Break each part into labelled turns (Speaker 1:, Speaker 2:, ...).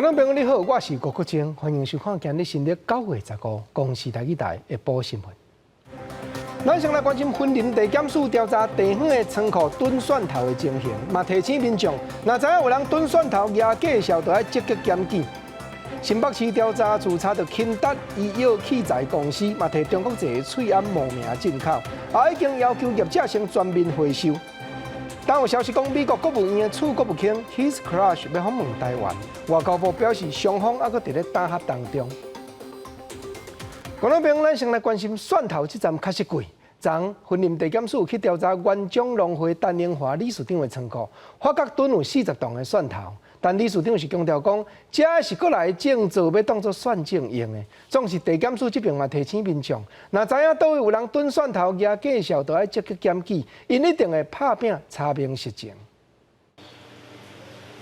Speaker 1: 观众朋友你好，我是郭国正，欢迎收看今日新历9月15公视台语台的播新闻。咱先来关心婚林地检署调查地方的仓库囤蒜头的情形，嘛提醒民众，若知影有人囤蒜头压价销，就要积极检举。新北市调查处查到钦达医药器材公司，嘛提中国籍翠安冒名进口，也已经要求业者先全面回收。但有消息讲，美国国务院的处国务卿 His Crush 要访问台湾，外交部表示双方还佫伫咧打合当中。观众朋友，咱先来关心蒜头这站确实贵。昨婚林地检署去调查元江农会陈英华理事长的仓库，发觉囤有40吨的蒜头。但理事长是强调讲，这是国内种植要当作蒜种用的。总是地检署这边嘛提醒民众，若知影倒位有人囤蒜头压价销，就要积极检举，因一定会拍拼查明实情。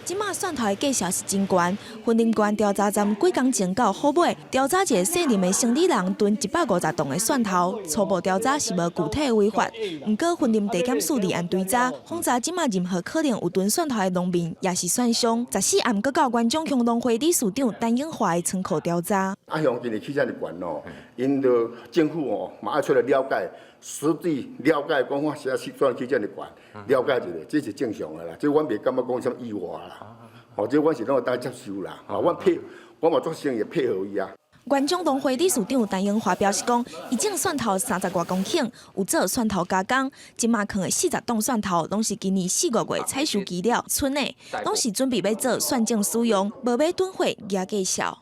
Speaker 2: 即马蒜头的价销是真悬，婚林县调查站几工前到好尾，调查一个姓林的生理人囤150吨的蒜头，初步调查是无具体违法。不过婚林地检署立案追查，访查即马任何可能有囤蒜头的农民，也是蒜商。14暗搁到元江乡农会理事长陈英华的仓库调查。
Speaker 3: 乡今日起遮尔悬哦，因着政府哦嘛爱出来了解。实地了解，讲我写算起遮尔悬，了解一下，这是正常的啦。这阮袂感觉讲啥意外啦，或者阮是拢当接受啦。我嘛做生意配合伊啊。
Speaker 2: 元江农会理事长陈英华表示讲，伊种蒜头30多公顷，有做蒜头加工，即马放的40吨蒜头，拢是今年4、5月采收期了，剩的拢是准备要做蒜种使用，无要囤货压价销。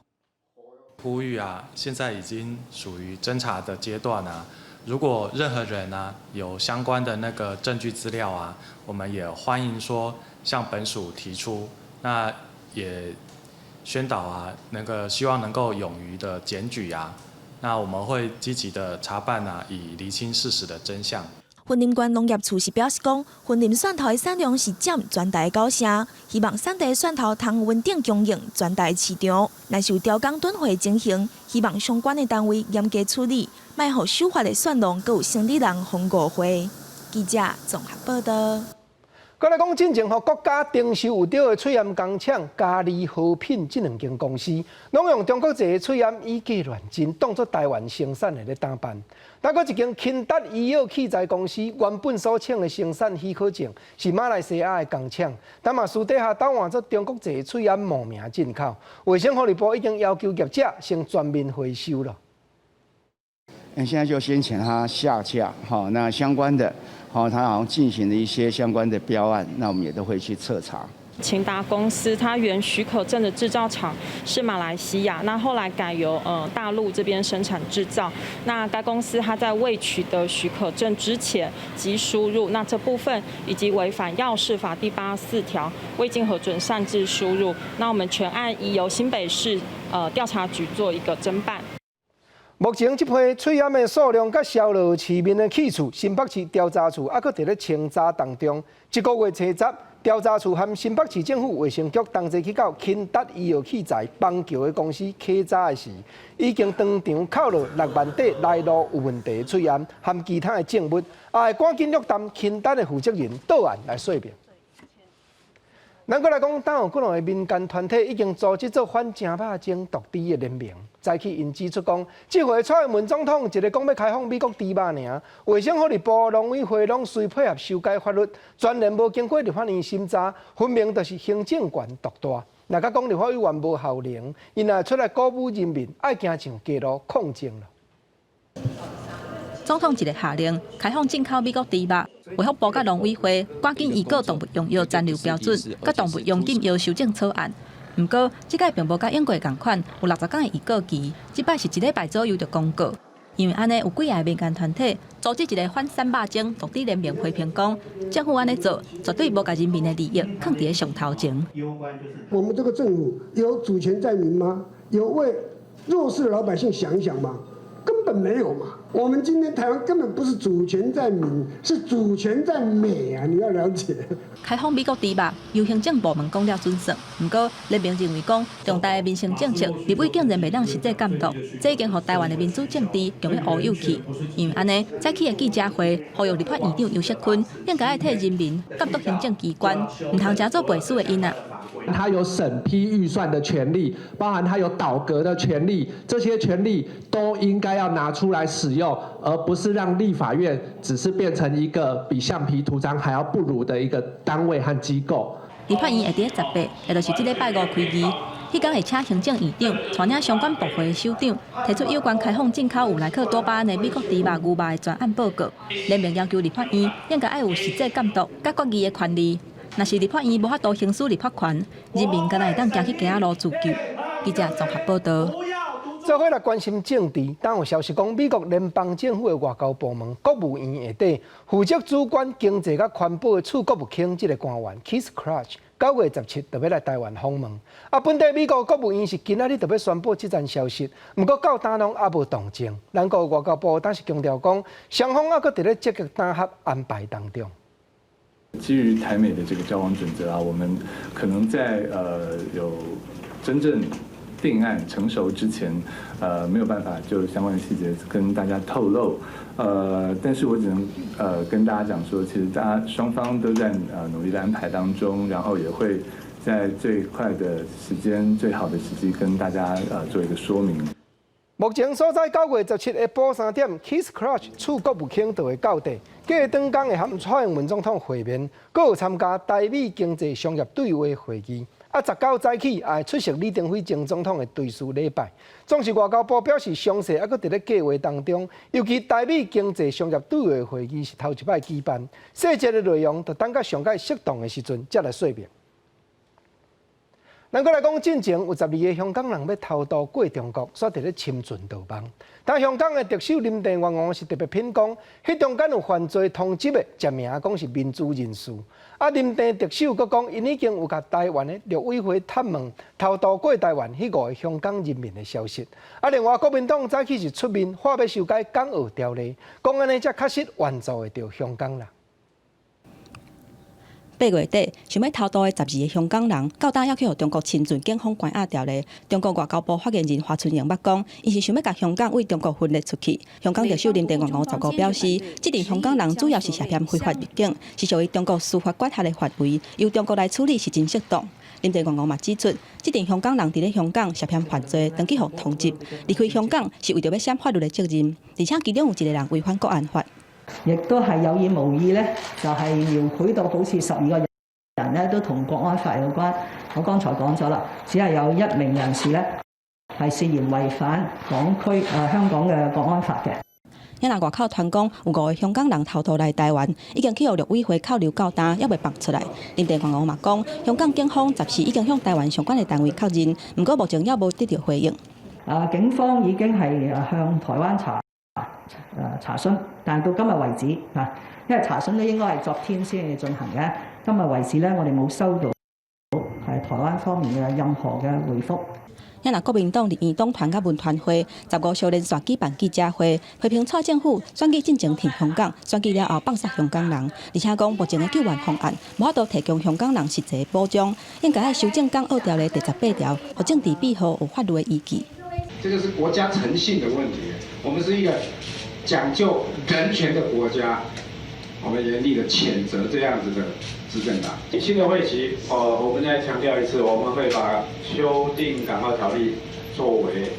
Speaker 4: 呼吁啊，现在已经属于侦查的阶段啊。如果任何人啊有相关的那个证据资料啊，我们也欢迎说向本署提出，那也宣导啊，希望能够勇于的检举啊，那我们会积极的查办啊，以厘清事实的真相。
Speaker 2: 婚林县农业处是表示讲，婚林蒜头的产量是占全台的9成，希望产地蒜头通稳定供应全台市场。若是有调工囤货情形，希望相关的单位严格处理，卖互守法的蒜农，佮有生理人红误会。记者综合报道。
Speaker 1: 再来讲，进前互国家征收有着的翠岩工厂、嘉利和品这2间公司，拢用中国籍的翠岩以假乱真，当作台湾生产的咧打扮。再搁一间钦达医药器材公司，原本所请的生产许可证是马来西亚的工厂，但嘛私底下倒换做中国籍的翠岩冒名进口。卫生福利部已经要求业者先全面回收了。
Speaker 5: 现在就先请他下架，好，那相关的。他好像进行了一些相关的标案，那我们也都会去彻查。
Speaker 6: 钦达公司它原许可证的制造厂是马来西亚，那后来改由大陆这边生产制造。那该公司它在未取得许可证之前即输入，那这部分以及违反药事法第84条未经核准擅自输入，那我们全案已由新北市调查局做一个侦办。
Speaker 1: 目前，这批翠岩的数量甲销落市面的去处，新北市调查处还佫伫咧清查当中。1个月初10，调查处和新北市政府卫生局同齐去到钦达医药器材邦桥的公司稽查的时，已经当场扣落6万底来路有问题的翠岩和其他的证物，也会赶紧约谈钦达的负责人到案来说明。咱过来讲，当有几两个民间团体已经组织做反正肉精毒猪的联名，再去因指出讲，这回蔡英文总统一个讲要开放美国猪肉尔，卫生福利部、农委会拢随配合修改法律，全然无经过立法院审查，分明就是行政权独大。若甲讲立法委员无效能，因也出来鼓舞人民爱行上街路抗争了。
Speaker 7: 总统一个下令，开放进口美国猪肉。卫福部甲农委会赶紧移告动物用药残留标准，甲动物用禁药修正草案。不过，这届并无甲英国同款，有60天的移告期，这摆是1礼拜左右就公告。因为安尼有几个民间团体组织一个反3肉精毒猪联名，批评讲，政府安尼做绝对无把人民的利益放伫上头前。
Speaker 8: 我们这个政府有主权在民吗？有为弱势的老百姓想一想吗？根本没有嘛！我们今天台湾根本不是主权在民，是主权在美啊！你要了解。
Speaker 7: 开放美国猪肉，由行政部门讲了准算，不过联名认为讲重大的民生政策，立委竟然袂当实际监督，这已经互台湾的民主政治强要乌有去。因为安尼，早起的记者会呼吁立法院长游锡堃应该要替人民监督行政机关，唔通真做背书的囡仔。
Speaker 9: 他有审批预算的权利，包含他有倒阁的权利，这些权利都应该要拿出来使用，而不是让立法院只是变成一个比橡皮图章还要不如的一个单位和机构。
Speaker 7: 立法院会伫18，也就是这礼拜5开议。迄天会请行政院长带领相关部会的首长，提出有关开放进口有莱克多巴胺的美国猪肉、牛肉的专案报告。联名要求立法院应该要有实际监督、甲决议的权利。若是立法院无法度行使立法权，人民敢若会当行去街仔路自救。记者综合报道。
Speaker 1: 做伙来关心政治，当有消息讲，美国联邦政府的外交部门国务院下底负责主管经济甲环保的处国务卿这个官员 Keith Krach 9月17特别来台湾访问。本地美国国务院是今仔日特别宣布这件消息，不过到今拢还无动静。咱国外交部当时强调讲，双方还佫伫咧积极谈合安排当中。
Speaker 10: 基于台美的这个交往准则啊，我们可能在有真正定案成熟之前，没有办法就相关的细节跟大家透露，但是我只能跟大家讲说，其实大家双方都在努力的安排当中，然后也会在最快的时间、最好的时机跟大家做一个说明。
Speaker 1: 目前所在9月17日下晡3点 ，Keith Krach 处国务卿就会到地，继当天会和蔡英文总统会面，佮有参加台美经济商业对话会议。19早起也会出席李登辉前总统的对视礼拜。总是外交部表示，详细还佫伫咧计划当中，尤其台美经济商业对话会议是头一摆举办，细节的内容就等到上届适当的时阵才来说明。咱搁来讲，进前有12个香港人要偷渡过中国，煞伫咧深圳逃亡。但香港的特首林郑月娥是特别评讲，迄中间有犯罪通缉的，证明讲是民主人士。林郑特首阁讲，因已经有甲台湾的陆委会探问偷渡过台湾迄5个香港人民的消息。另外国民党早起是出面话要修改港澳条例，讲安尼才确实援助会到香港人。
Speaker 7: 8月底，想要偷渡的12个香港人，到当要去互中国深圳警方关押掉咧。中国外交部发言人华春莹捌讲，伊是想要甲香港为中国分裂出去。香港特首林郑月娥15表示，这群香港人主要是涉嫌非法入境，是属于中国司法管辖的范围，由中国来处理是真适当。林郑月娥嘛指出，这群香港人伫咧香港涉嫌犯罪，登记互通缉，离开香港是为着要闪法律的责任，而且其中有1个人违反国安法。
Speaker 11: 亦都係有意無意咧，就係描繪到好似12個人咧都同國安法有關。我剛才講咗啦，只係有1名人士咧係涉嫌違反香港嘅國安法嘅。
Speaker 7: 因若外口傳講有5個香港人偷渡來台灣，已經去互陸委會扣留到單，還未爆出來。林鄭月娥嘛講，香港警方暫時已經向台灣相關嘅單位確認，不過目前還無得到回應。
Speaker 11: 警方已經係向台灣查詢，但到今日為止因為查詢咧應該係昨天先至進行嘅，今日為止咧我哋冇收到係台灣方面嘅任何嘅回覆。
Speaker 7: 因若國民黨立院黨團甲文團會15小連續舉辦記者會，批評蔡政府選舉進前停香港，選舉了後放殺香港人，而且講目前嘅救援方案無法度提供香港人實際的保障，應該修正港澳條例第18條，互政治庇護有法律的依據。
Speaker 12: 這個是國家誠信的問題，我們是一個講究人權的國家，我們嚴厲的譴責這樣子的執政黨。新的會期，我們再強調一次，我們會把修訂港澳條例作為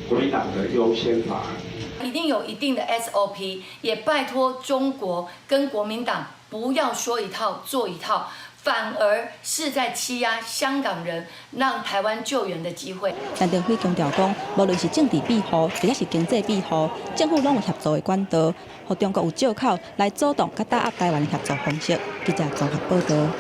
Speaker 12: 國民黨的優先法案。
Speaker 13: 一定有一定的 SOP， 也拜託中國跟國民黨不要說一套做一套。反而是在欺壓香港人，讓台灣救援的機會。
Speaker 7: 林鄭輝強調講，無論是政治庇護，或者是經濟庇護，政府攏有協助的管道，讓中國有借口來阻擋甲打壓台灣的合作方式。記者綜合報道。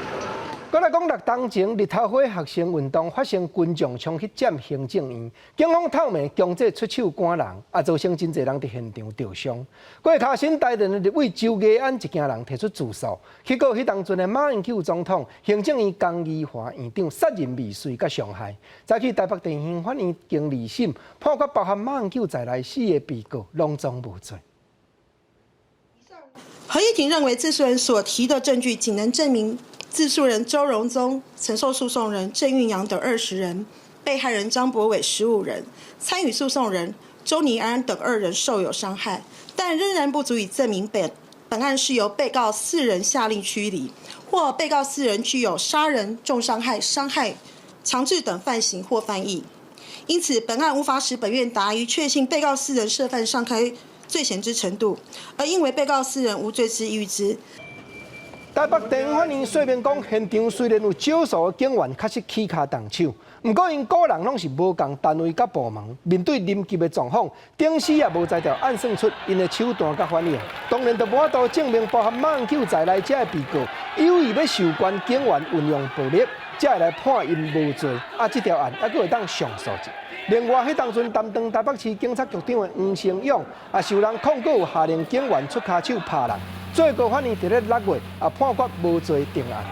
Speaker 1: 再來講，6當前日頭花學生運動發生群眾衝去佔行政院，警方透明強制出手趕人，造成真濟人佇現場受傷。郭卡新帶領的立委周藝安一行人提出自訴，去告迄當陣的馬英九總統、行政院江宜樺院長殺人未遂甲傷害。早起台北地方法院經二審判決包含馬英九在內4個被告攏總無罪。
Speaker 14: 合議庭認為，自訴人所提的證據僅能證明自訴人周榮宗、承受訴訟人鄭運陽等20人，被害人張博偉15人，參與訴訟人周倪安等2人受有傷害，但仍然不足以證明本案是由被告4人下令驱离，或被告4人具有杀人、重伤害、伤害、强制等犯行或犯意。因此，本案无法使本院答于确信被告4人涉犯上开罪嫌之程度，而因为被告4人无罪之预知。
Speaker 1: 台北地方法院说明讲，现场虽然有少数的警员确实起卡动手，不过因个人拢是无共单位甲部门，面对临急的状况，顶时也无才调按算出因的手段甲反应，当然就无法度证明包含马英九在内这被告有意要受关警员运用暴力，才会来判因无罪。这条案还佫会当上诉者。另外，迄当阵担当台北市警察局长的黄成勇，受人控告有下令警员出骹手拍人。最高法院伫咧6月判决无罪定案。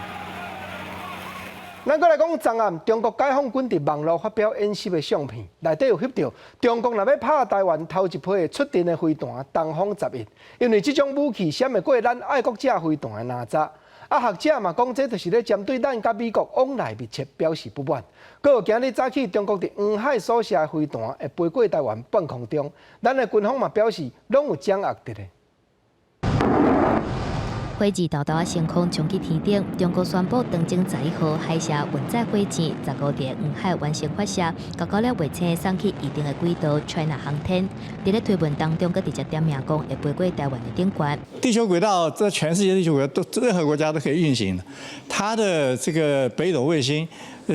Speaker 1: 咱搁来讲昨暗，中国解放军伫网络发表演习的相片，内底有翕到中国若要拍台湾头一批的出阵的飞弹东风11，因为这种武器闪会过咱爱国者飞弹的哪吒。学者嘛讲，这就是咧针对咱甲美国往来密切表示不满。搁有今日早起，中国伫黄海所射的飞弹会飞过台湾半空中，咱的军方嘛表示拢有掌握着的。
Speaker 15: 火箭豆豆升空冲击天顶，中国宣布长征11号海射运载火箭15日黄海完成发射，到9月初送去预定的轨道 China 航天。伫咧推文当中，佮直接点名讲会飞过台湾的顶端。
Speaker 16: 地球轨道，这全世界地球轨道都任何国家都可以运行的。它的这个北斗卫星，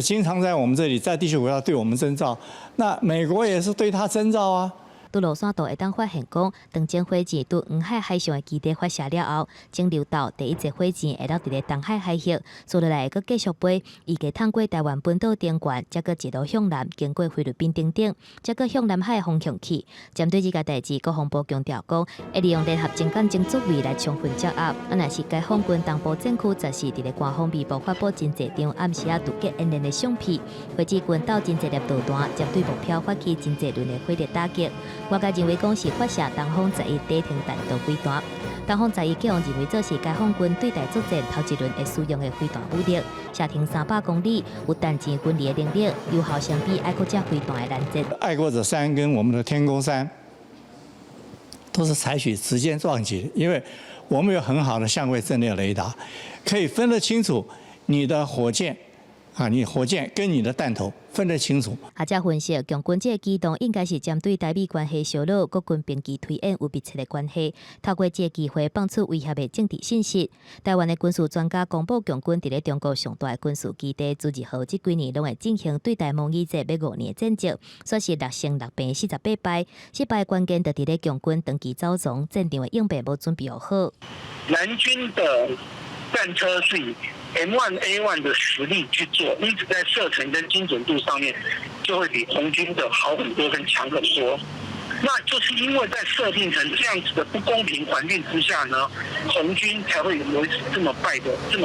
Speaker 16: 经常在我们这里在地球轨道对我们征兆，那美国也是对它征兆啊。
Speaker 15: 伫路线图会当发现讲，长征火箭对黄海海上的基地发射了后，整流到第一节火箭会到伫咧东海海峡，接落来会继续飞，预计通过台湾本岛边缘，再一路向南，经过菲律宾顶顶，再向南海方向去。针对这个代志，国防部强调讲，会利用联合情感侦组位来充分掌握。若是解放军东部战区，则是伫咧官方微博发布真侪张暗时渡劫演练的相片，火箭军斗真侪粒导弹，针对目标发起真侪轮的火力打击。外界认为讲是发射东风11底停弹道飞弹，东风11计划认为这是解放军对台作战头一轮会使用的飞弹武力，射程300公里，有弹前军力的能力，有效相比爱国者飞弹的拦截。
Speaker 16: 爱国者3跟我们的天弓3都是采取直接撞击，因为我们有很好的相位阵列雷达，可以分得清楚你的火箭。你火箭跟你的弹头分得清楚。
Speaker 15: 学者分析，共军这个机动应该是针对台美关系小佬、国军兵棋推演有密切的关系，透过这个机会放出威胁的政治信息。台湾的军事专家公布，共军伫咧中国上大的军事基地，自2号这几年拢会进行对台模拟战要5年的战绩，说是6胜6平48败，失败关键就伫咧共军长期走踪，战场的应变无准备好。
Speaker 17: 南军的战车是以M1A1 的实力去做，因此在射程跟精准度上面就会比红军的好很多，跟强很多。那就是因为在设定成这样子的不公平环境之下呢，红军才会有这么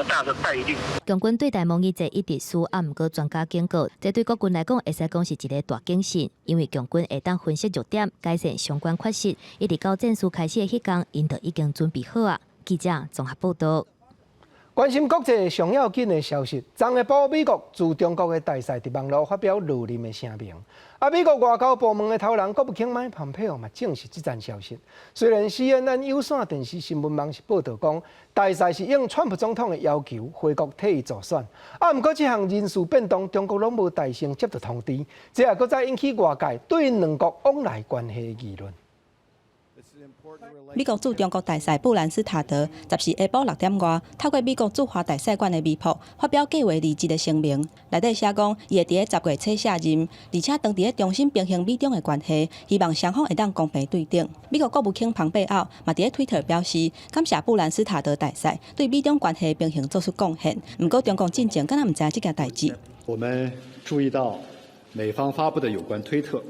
Speaker 17: 大的败率。
Speaker 15: 共军对台模拟战一直输，不过专家警告，这对国军来讲会使讲是一个大警讯，因为共军会当分析弱点，改善相关缺失，一直到战事开始的迄天，因就已经准备好啊。记者综合报道。
Speaker 1: 关心国际上要紧的消息，昨下晡美国驻中国的大使伫网络发表怒任的声明。美国外交部门的头人国务卿麦蓬佩奥嘛证实这件消息。虽然 CNN 有线电视新闻网是报道讲，大使是应川普总统的要求回国替伊助选，不过这项人事变动，中国拢无大声接到通知，这也搁再引起外界对两国往来关系的议论。
Speaker 18: 美国驻中国大使布兰斯塔德14日下晡6点外，透过美国驻华大使馆的微博发表计划离职的声明，内底写讲，伊会伫咧10月初卸任，而且当伫咧重新平衡美中的关系，希望双方会当公平对等。美国国务卿蓬佩奥嘛伫咧 Twitter 表示，感谢布兰斯塔德大使对美中关系平衡做出贡献。不过中共进前敢若唔知这件代志。
Speaker 19: 我们注意到美方发布的有关推特。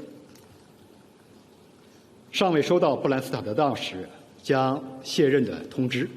Speaker 19: 尚未收到布兰斯塔德大使将卸任的通知。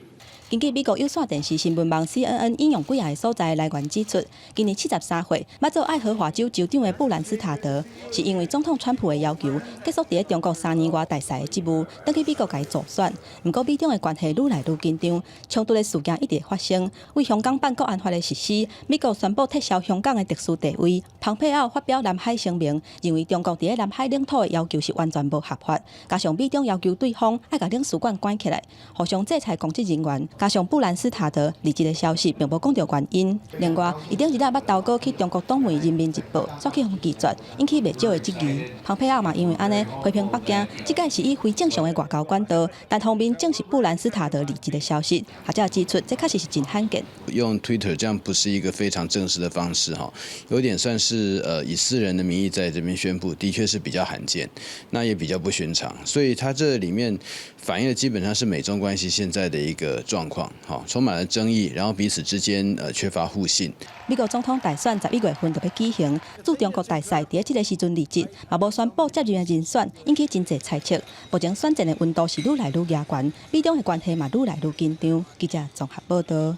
Speaker 18: 其根据美国有线电视新闻网 CNN 引用几项所在来源指出，今年73岁，马做爱荷华州州长的布兰斯塔德，是因为总统川普的要求，结束伫中国3年外大赛的职务，登去美国改助选。不过美中的关系愈来愈紧张，冲突的事件一直发生。为香港办国安法的实施，美国宣布撤销香港的特殊地位。蓬佩奥发表南海声明，认为中国伫南海领土的要求是完全无合法，加上美中要求对方爱把领事馆关起来，互相制裁公职人员。加上布兰斯塔德离职的消息，并无讲到原因。另外，伊顶日捌投稿去中国党媒《人民日报》，索去互拒绝，引起袂少的质疑。蓬佩奥嘛因为安尼批评北京，即届是以非正常的外交管道，单方面证实布兰斯塔德离职的消息。学者指出，这确实是真罕见。
Speaker 20: 用 Twitter 这样不是一个非常正式的方式哈，有点算是以私人的名义在这边宣布，的确是比较罕见，那也比较不寻常，所以它这里面反映的基本上是美中关系现在的一个状况，哈，充满了争议，然后彼此之间缺乏互信。
Speaker 18: 美国总统大选11月份就要举行，驻中国大使伫这个时阵离职，嘛无宣布接任的人选，引起真侪猜测。目前选战的温度是愈来愈热悬，美中的关系嘛愈来愈紧张。记者综合报道。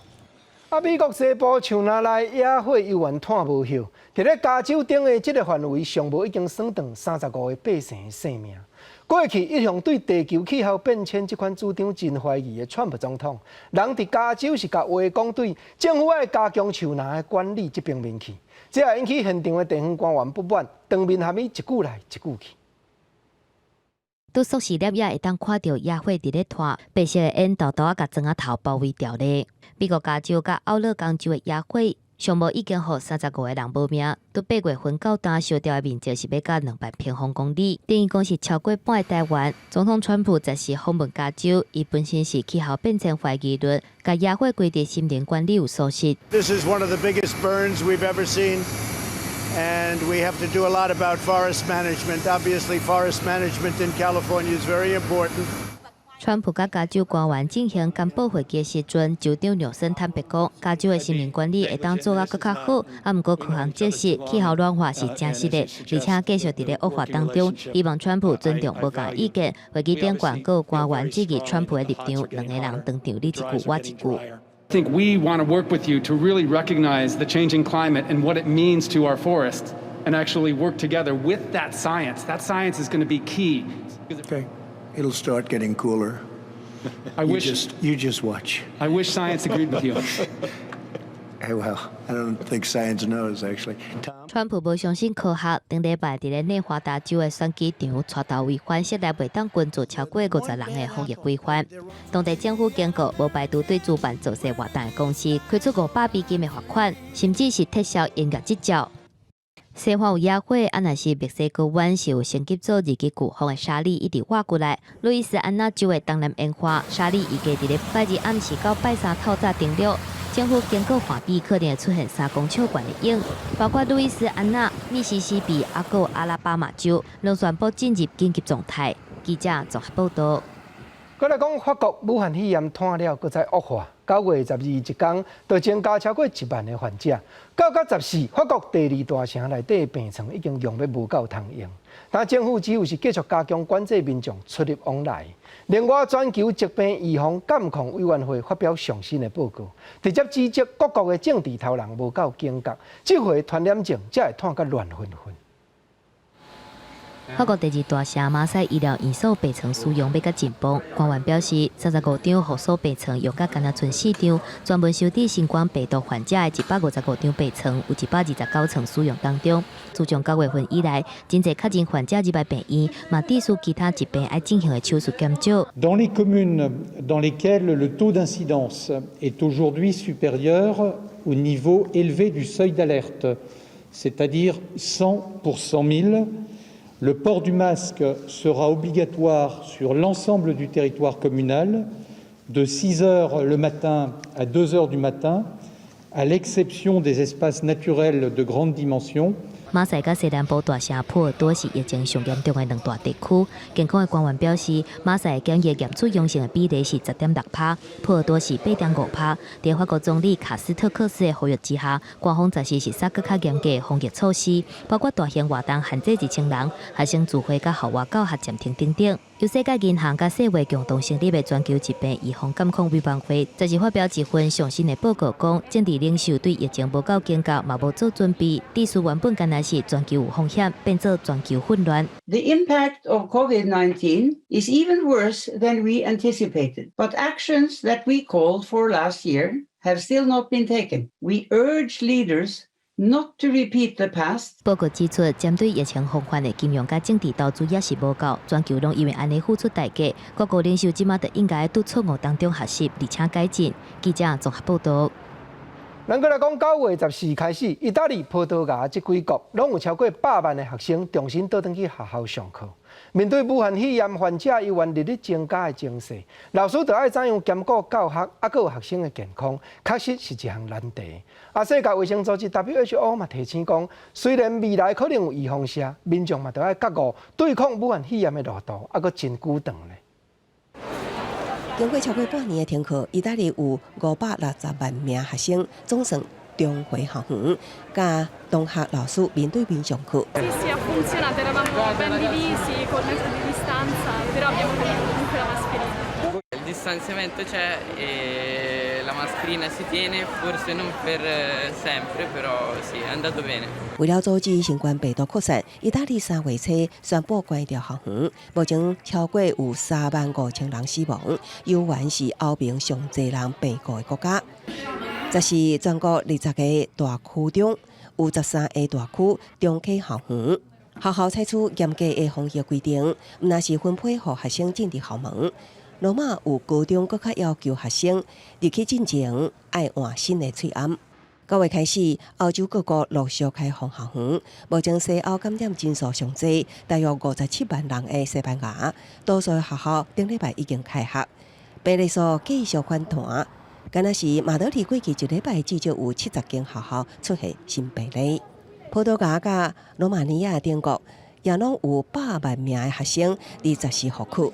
Speaker 1: 美国西部树林内野火犹原炭无休，伫咧加州顶的这个范围，上无已经算断35个百姓的性命。过去一向对地球气候变迁这款主张真怀疑的川普总统，人伫加州是甲话讲对政府爱加强树林的管理这边面去，这也引起现场的地方官员不满，当面含义一句来一句去。
Speaker 15: 拄熟视摄影会当看到野火伫咧炭，白色的烟豆豆啊，甲庄仔头包围掉咧。美国加州甲奥勒冈州的野火，上无已经互35个人无命。伫8月份到今烧掉的面积是要到200平方公里，等于讲是超过半个台湾。总统川普则是访问加州，伊本身是气候变迁怀疑论，甲野火规定森林管理有疏失。
Speaker 21: This is one of the biggest burns we've ever seen. And we have to do a lot about forest management. Obviously, forest management in California is very important.
Speaker 15: 川普甲加州官员进行干部会议时阵，州长纽森坦白讲，加州的森林管理会当做啊更较好，毋过各项证实气候暖化是真实的，而且继续伫咧恶化当中。希望川普尊重无同意见，会议顶管各官员质疑川普的立场，两个人当场你一句我一句。
Speaker 22: I think we want to work with you to really recognize the changing climate and what it means to our forest and actually work together with that science. That science is going to be key.
Speaker 21: Okay. It'll start getting cooler. You just watch.
Speaker 22: I wish science agreed with you.
Speaker 21: Hey, well, I don't think science knows, actually.
Speaker 15: 川普无相信科学，顶礼拜伫咧内华达州的选举场带头违反设立袂当群聚超过50人的防疫规范。当地政府警告无排除对主办造势活动的公司开出500美金的罚款，甚至是撤销音乐执照。西方有野火，啊，若是墨西哥湾是有升级做日记飴风的沙粒一直划过来。路易斯安那州的东南烟花沙粒预计伫咧拜日暗时到拜三透早登陆。政府经过环比，可能会出现3公尺悬的影，包括路易斯安那、密西西比、还有阿拉巴马州，拢宣布进入紧急状态。记者综合报道。
Speaker 1: 再来讲，法国武汉肺炎炭了，搁再恶化。9月12一天，就增加超过1万的患者。9到14，法国第2大城内底的病床已经用要无够通用。但政府只有是继续加强管制民众出入往来。另外，全球疾病预防监控委员会发表上新的报告，直接指责各国的政治头人无够警觉，这回传染症才会炭甲乱纷纷。
Speaker 15: 法国第2大城马赛医疗院所病床使用要较紧绷，官员表示，35张护所病床用甲干那剩4张，专门收治新冠病毒患者的155张病床，有129床使用当中。自从9月份以来，真侪确诊患者入来病院，嘛致使其他疾病爱进行的手术减少。
Speaker 23: Dans les communes dans lesquelles le taux d'incidence est aujourd'hui supérieur au niveau élevé du seuil d'alerte, c'est-à-dire 100 pour 100 000. Le port du masque sera obligatoire sur l'ensemble du territoire communal, de 6 heures le matin à 2 heures du matin, à l'exception des espaces naturels de grande dimension,
Speaker 15: 马赛甲西南部大城波尔多是疫情上严重的两大地区。健康的官员表示，马赛检疫验出阳性的比例是10.6%，波尔多是8.5%。在法国总理卡斯特克斯的呼吁之下，官方暂时是撒更较严格的防疫措施，包括大型活动限制1000人，学生聚会甲校外教学暂停等等。由世界银行甲世卫共同成立的全球疾病预防监控委员会，则是发表一份上新的报告，讲政治领袖对疫情无够警觉，嘛无做准备，历史原本敢若是全球有风险，变做全球混乱。
Speaker 2: The impact of COVID-19 is even worse than we anticipated, but actions that we called for last year have still not been taken. We urge leaders not to repeat the past.
Speaker 15: 报告指出，针对疫情防范的金融甲政治投资也是无够，全球拢因为安尼付出代价。各国领袖即马就应该伫错误当中学习，而且改进。记者综合报道。
Speaker 1: 咱过来讲，9月14日开始，意大利、葡萄牙这几国拢有超过100万的学生重新倒转去学校上课。面对武汉肺炎患者依然日日增加的情势，老师就要怎样兼顾教学，还有学生的健康，确实是一项难题。世界卫生组织 WHO 嘛提醒讲，虽然未来可能有预防射，民众嘛都要觉悟对抗武汉肺炎的路途，还阁真久长呢。
Speaker 3: 经过超过半年的停课，意大利有560万名学生总算重回校园，甲同学老师面对面上课。
Speaker 4: Sì, ha funzionato, eravamo ben divisi con metri di distanza, però abbiamo tenuto comunque la mascherina.
Speaker 24: Il distanziamento c'è e la mascherina si tiene, forse non per sempre, però sì, è andato bene.
Speaker 3: 为了阻止新冠病毒扩散，意大利3月初宣布关掉校园，目前超过有35000人死亡，犹原是欧盟上侪人病故的国家。这是全国20个大区中，有13个大区重启校园。学校采取严格的防疫规定，毋但是分配予学生进入校门。罗马有高中更加要求学生入去进前要换新的喙罨。9月开始，欧洲各国陆续开放校园。目前西欧感染人数上济，大约57万人的西班牙，多数学校顶礼拜已经开学，病例数继续反弹。敢若是马德里过去1礼拜至少有70间学校出现新病例。葡萄牙甲罗马尼亚等国也拢有100万名的学生24号区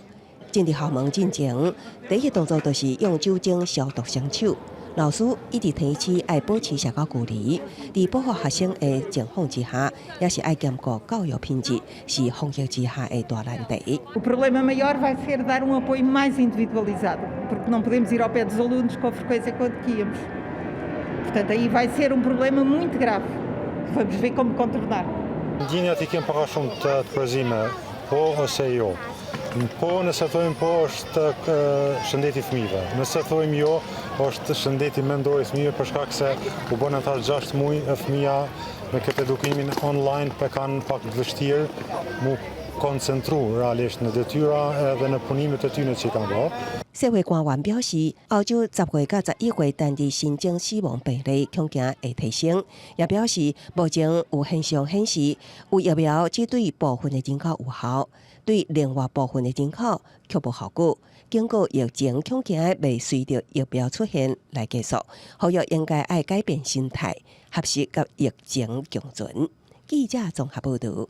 Speaker 3: 进入校门进前，第一动作就是用酒精消毒双手。老师一直提醒要保持社交距离，在保护学生的情况之下，也是要兼顾教育品质，是防疫之下的大难题。
Speaker 25: O problema maior vai ser dar apoio mais individualizado, porque não podemos ir ao pé dos alunos com a frequência quanto que íamos. Portanto, aí vai ser problema muito grave. Vamos ver como contornar.
Speaker 26: Ndjenjat I kem para shumë të përgëzime, po ose jo. Po nëse thojmë po është shëndeti I fëmijëve. Nëse thojmë jo, është shëndeti mendor I fëmijëve për shkak se u bën ata 6 muaj e fëmia me këtë edukimin online kanë pak të vështirë mu koncentru realisht në detyra edhe në punimet e tyre që kanë bërë。
Speaker 3: 社会官员表示，欧洲10月到11月单日新增死亡病例恐惊会提升，也表示目前有现象显示，有疫苗只对部分的人口有效，对另外部分的人口却无效果。经过疫情恐惊未随着疫苗出现来结束，呼吁应该爱改变心态，合适甲疫情共存。记者综合报道。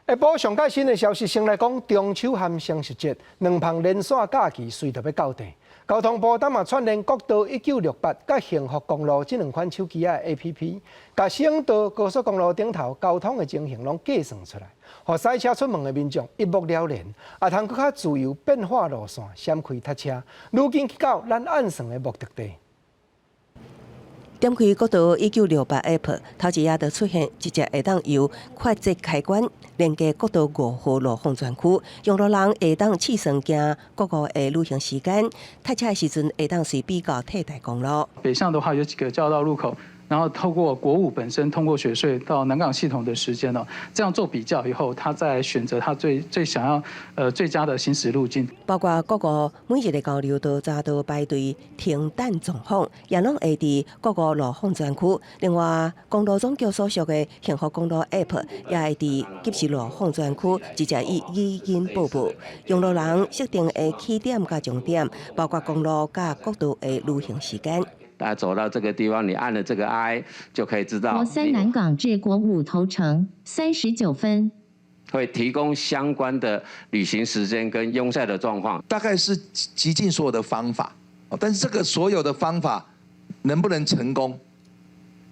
Speaker 1: 下晡上届新的消息，先来讲中秋和双十节2项连续假期随着要到地。交通部当嘛串联国道1968甲幸福公路这2款手机的 APP， 甲省道高速公路顶头交通的情形拢计算出来，让赛车出门的民众一目了然，也通更较自由变化路线，闪开塞车，愈近去到咱按算的目的地。
Speaker 3: 点开国道1968 App， 头一页就出现一只会当由快捷开关连接国道5号路风专区，用路人会当试算行各个的旅行时间，塞车的时阵会当随比较替代公路。
Speaker 27: 北向的话有几个交道路口。然后透过国五本身通过雪隧到南港系统的时间这样做比较以后，他再选择他最想要最佳的行驶路径。
Speaker 3: 包括各个每日的交流道匝道排队停等状况，也拢会伫各个路况专区。另外，公路总局所属的幸福公路 App 也会伫急时路况专区直接以语音播报，用路人设定的起点甲终点，包括公路甲国道的旅行时间。
Speaker 5: 走到这个地方，你按了这个 I 就可以知道。
Speaker 6: 国三南港至国五头城39分。
Speaker 5: 会提供相关的旅行时间跟拥塞的状况，
Speaker 8: 大概是极尽所有的方法，但是这个所有的方法能不能成功，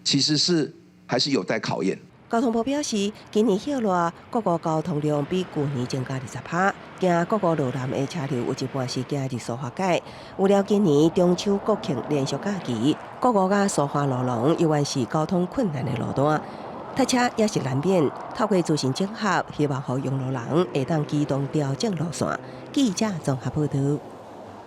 Speaker 8: 其实还是有待考验。
Speaker 3: 交通部表示，今年晓热，各个交通量比去年增加20%，行各个路南的车流有一半是行日疏化解。有了今年中秋国庆连续假期，各个甲疏化路廊依然是交通困难的路段，塞车也是难免。透过自行整合，希望让用路人会当机动调整路线。记者综合报道。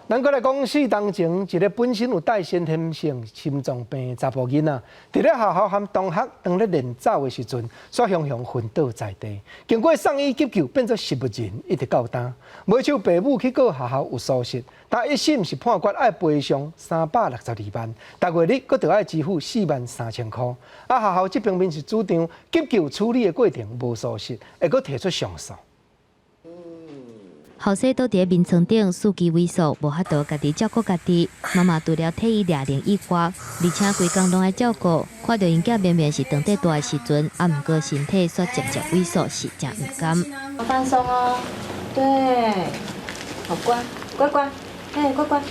Speaker 1: 咱过来讲4当前，一个本身有带先天性心脏病的查甫囡仔，伫咧学校和同学当咧练走的时阵，却雄雄昏倒在地。经过送医急救，变作植物人，一直到担。尾手爸母去告学校有疏失，他一审是判决要赔偿362万，逐月日佫着要支付43000块。学校这边面是主张急救处理的过程无疏失，会佫提出上诉。
Speaker 15: 后生倒伫眠床顶，四肢萎缩，无法度家己照顾家己。妈妈除了替伊抓轮椅挂，而且规工拢爱照顾。看到因囝明明是长得大的时阵，啊，毋过身体却渐渐萎缩，是真唔甘。
Speaker 6: 好放松哦，对，好乖，乖乖，哎，乖乖。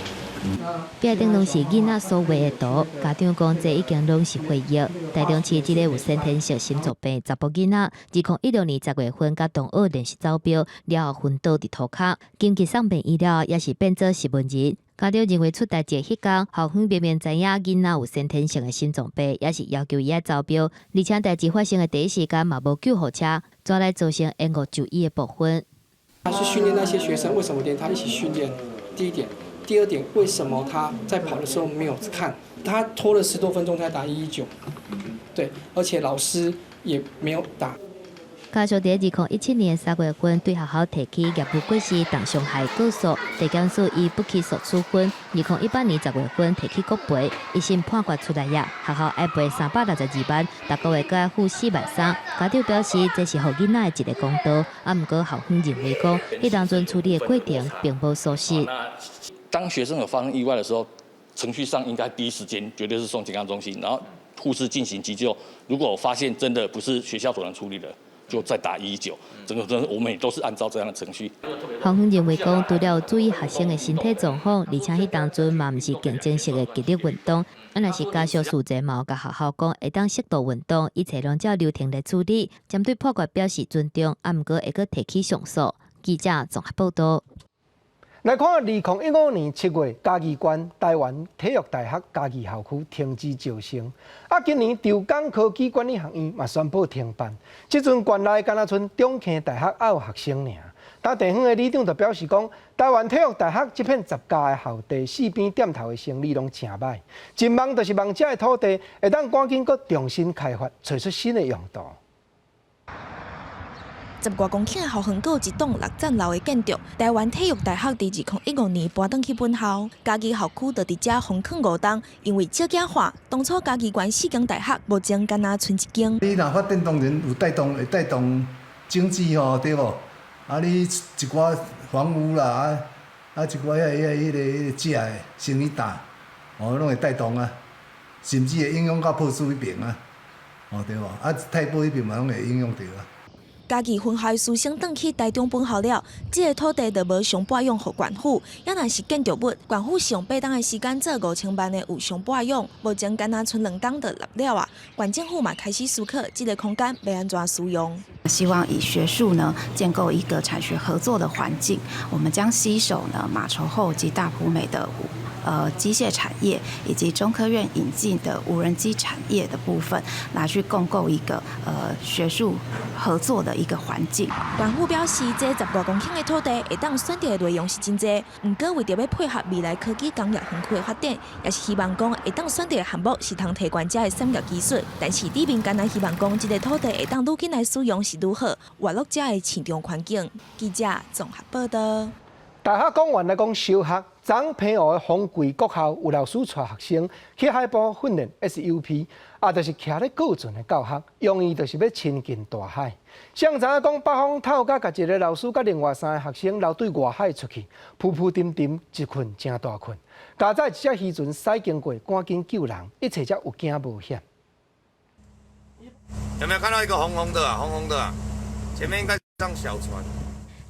Speaker 6: 壁顶拢是囡仔所画的图，家长讲这已经拢是回忆。台中市这个有先天性心脏病查甫囡仔，2016年10月份甲同学练习走标，了后昏倒伫涂骹，紧急送病医疗，也是变做植物人。家长认为出代志迄天，校方明明知影囡仔有先天性的心脏病，也是要求伊爱走标，而且代志发生的第一时间嘛无救护车，怎来造成延误就医的部分？
Speaker 9: 他是训练那些学生，为什么连他一起训练？第一点。第二点，为什么他在跑的时候没有看？他拖了10多分钟才打119，对，而且老师也没有打。
Speaker 15: 家属在2017年3月份对学校提起业务过失等伤害告诉，地检署以不起诉处分。2018年10月份提起国赔，一审判决出来呀，学校要赔362万，逐个月各要付4万3。家长表示，这是互囡仔的一个公道，啊，毋过校方认为讲，迄当阵处理的过程并无疏失。
Speaker 10: 当学生有发生意外的时候，程序上应该第一时间绝对是送健康中心，然后护士进行急救。如果发现真的不是学校所能处理的，就再打119。整个我们也都是按照这样的程序。
Speaker 15: 校方认为讲，除了注意学生的身体状况，而且迄当阵嘛毋是竞争式的激烈运动，若是家属负责嘛，甲学校讲会当适度运动，一切拢照流程来处理。针对判决表示尊重，啊毋过会阁提起上诉。记者综合报道。
Speaker 1: 来看2015年7月，嘉义县台湾体育大学嘉义校区停止招生。今年潮港科技管理学院嘛宣布停办。即阵县内敢若剩中坑大学还有学生尔。但地方的里长就表示讲，台湾体育大学这片10家的校地四边点头的生意拢真歹，真望就是望这的土地会当赶紧搁重新开发，找出新的用途。
Speaker 11: 10多公顷的校园，有一栋6层楼的建筑。台湾体育大学伫2015年搬转去本校，嘉义校区就伫遮封藏5栋，因为少子化，当初嘉义县4间大学目前敢若剩1间。
Speaker 12: 你若发展当然有会带动经济吼，对无？啊，你一寡房屋啦，一寡迄个食的生意大，哦，拢会带动啊，甚至会影响到破厝迄边啊，哦对无？啊，太保迄边嘛拢会影响到啊。
Speaker 11: 嘉义分校师生转去台中本校了，这个土地就无上拨用予县府，也若是建筑物，县府是用8档的时间做5000万的有上拨用，目前敢若剩2档就立了啊。县政府嘛开始思考这个空间要安怎使用。
Speaker 28: 希望以学术呢建构一个产学合作的环境，我们将携手呢马稠后及大埔美的机械产业以及中科院引进的无人机产业的部分，拿去共构一个学术合作的一个环境。
Speaker 11: 县府表示，这10多公顷的土地会当选择的内容是真多，不过为着要配合未来科技工业园区的发展，也是希望讲会当选择的项目是通提悬这的产业技术。但是里面敢若希望讲，这个土地会当愈紧来使用是愈好，活络这的市场环境。记者综合报道。
Speaker 1: 大学公园来讲小学，昨平湖的丰贵国校有老师带学生去海埔训练 SUP， 就是徛咧过船的教学，用意就是要亲近大海。上知影讲北方透甲一个老师甲另外3个学生流对外海出去，浮浮沉沉，一困真大困。加载一只渔船驶经过，赶紧救人，一切才有惊无险。
Speaker 7: 有没有看到一个红红的啊？红红的啊，前面应该是张小船。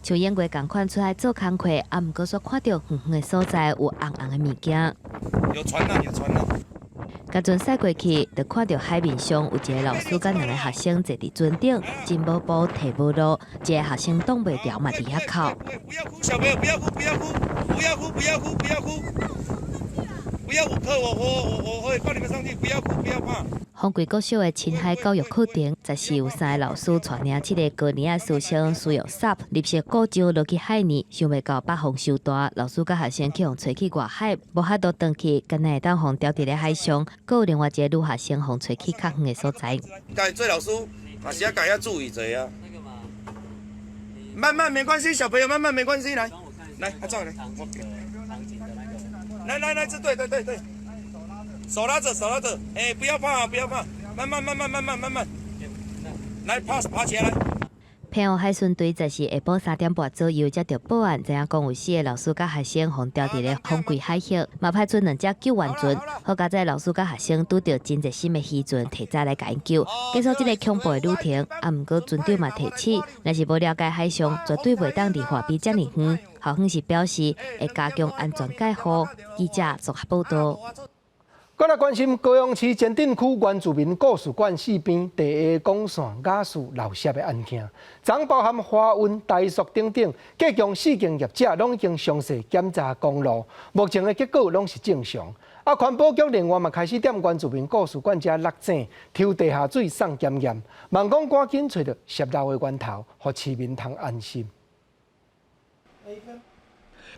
Speaker 15: 像演过同款出海做工课，毋过煞看到远远的所在有红红的物件。
Speaker 7: 有船啊，有船啊！
Speaker 15: 甲船驶过去，就看到海面上有一个老师甲2个学生坐伫船顶，真无步提无路，一个学生挡袂牢嘛，伫遐哭。
Speaker 7: 不要哭，小朋友不要哭，不要哭，不要哭，不要哭，不要哭，不要哭，我会抱你们上去，不要哭，不要怕。
Speaker 15: 丰贵国小的青海教育课程，则是有3个老师带领7个高年的师生，使用SUP立式古礁落去海里，想袂到北风收大，老师甲学生去互吹去外海，无法度转去，干那会当互掉伫咧海上，阁有另外一个女学生互吹去较远的所在。
Speaker 7: 该做老师，也是要注意者啊。慢慢没关系，小朋友慢慢没关系，来，照来，来，这对。手拉着，哎，不要怕，慢慢，来，爬起来。
Speaker 15: 平湖海巡队则是下晡3点半左右接到报案，知影讲有4个老师甲学生互掉伫咧丰贵海域，嘛派出2只救援船，好加在老师甲学生拄到真热心的渔船，提早来解救，结束这个恐怖的旅程。毋过船长嘛提醒，若是无了解海上，绝对袂当离海边遮尔远。校方是表示会加强安全介护。记者综合报道。
Speaker 1: 我来关心高雄市前镇区原住民故事馆四边第一公线雅树老舍的案件，总包含花温、台塑等等，各项4间业者拢已经详细检查公路，目前的结果拢是正常。环保局另外嘛开始踮原住民故事馆遮落井，抽地下水送检验，望讲赶紧找到泄漏的源头，让市民通安心。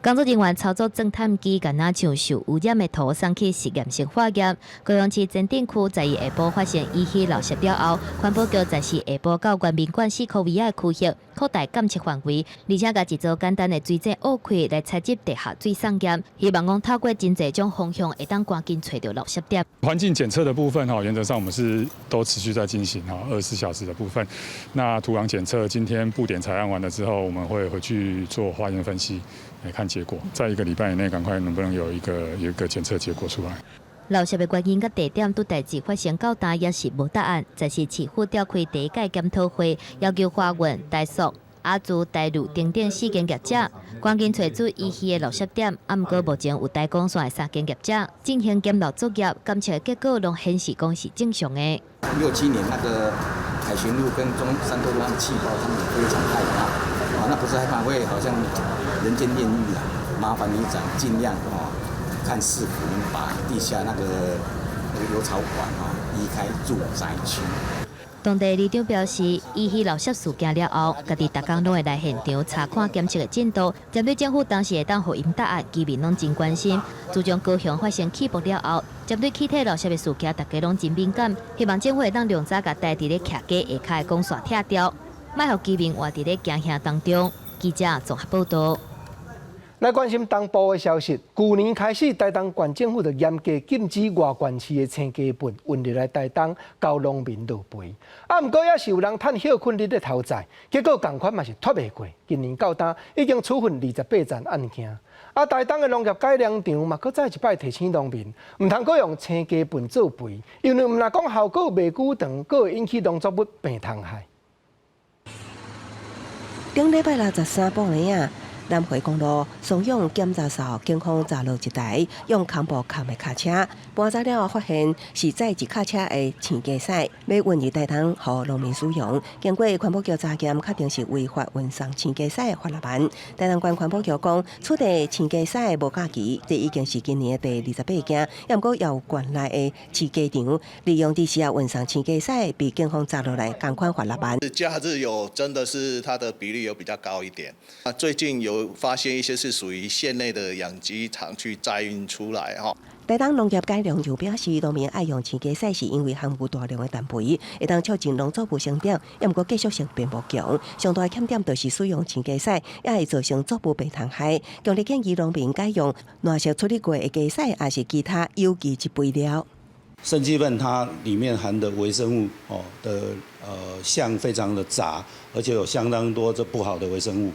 Speaker 15: 工作人员操作侦探机，敢若像受污染的土送去实验性化验。高雄市前镇区在下晡发现遗弃漏泄了后，环保局在是下晡到原民馆4公里的区域扩大监测范围，而且甲一组简单的水井挖开来采集地下水送验，希望讲透过真侪种方向，会当赶紧找到漏泄点。
Speaker 13: 环境检测的部分原则上我们是都持续在进行24小时的部分。那土壤检测今天布点采样完了之后，我们会回去做化验分析。来看结果，在1个礼拜以内，赶快能不能有一个检测结果出来。
Speaker 15: 漏泄的原因甲地点对代志发生到大也是无答案，这是市府召开第1届检讨会，要求花运、台塑、阿祖、台路等等4间业者，赶紧找出遗弃的漏泄点。毋过目前有台公线的3间业者进行检漏作业，检测结果拢显示讲是正常的。
Speaker 14: 6、7年那个海巡路跟山东湾气泡，他们也非常害怕。那不是害怕，会好像人间炼狱啊！麻烦你尽量看是否能把地下那个油槽管移开住宅区。
Speaker 15: 当地里长表示，遗弃漏泄事件了后，家己逐工拢会来现场查看检测的进度。针对政府当时会当互因答案，居民拢真关心。自从高雄发生起爆了后，针对气体漏泄的事件，大家拢真敏感，希望政府会当量早甲带伫咧徛街下骹的公线拆掉。莫互居民活伫咧惊吓当中。记者综合报道。
Speaker 1: 来关心东部的消息，去年开始，台东县政府就严格禁止外县市的青鸡粪运入来台东，交农民落肥。毋过也是有人趁休困日咧偷载，结果同款嘛是脱袂过。今年到今已经处分28件案件。台东的农业改良场嘛，搁再一摆提醒农民，唔通搁用青鸡粪做肥，因为唔若讲效果袂久长，搁会引起农作物病虫害。
Speaker 3: 顶礼拜63晡日啊，南回公路松永检查哨警方查落一台用空布扛的卡车，搬走了发现是载一卡车的青鸡屎，要运入台东予农民使用。经过环保局查验，确定是违法运送青鸡屎的法律案。台东县环保局讲，此地青鸡屎无假期，这已经是今年的第28件，也毋过也有县内的饲鸡场利用地时啊运送青鸡屎，被警方查落来同款法律案。
Speaker 16: 假日有真的是它的比例有比较高一点。最近有有发现一些是属于县内的养鸡场去载运出来哈。
Speaker 3: 台东农业改良就表示，农民爱用青鸡屎是因为含有大量的氮肥，会当促进农作物生长，也毋过继续性并不强。上大的欠点就是使用青鸡屎，也会造成作物被虫害。强烈建议农民改用暖色处理过的鸡屎，也是其他有机质肥料。
Speaker 17: 生鸡粪它里面含的微生物的项非常的杂，而且有相当多这不好的微生物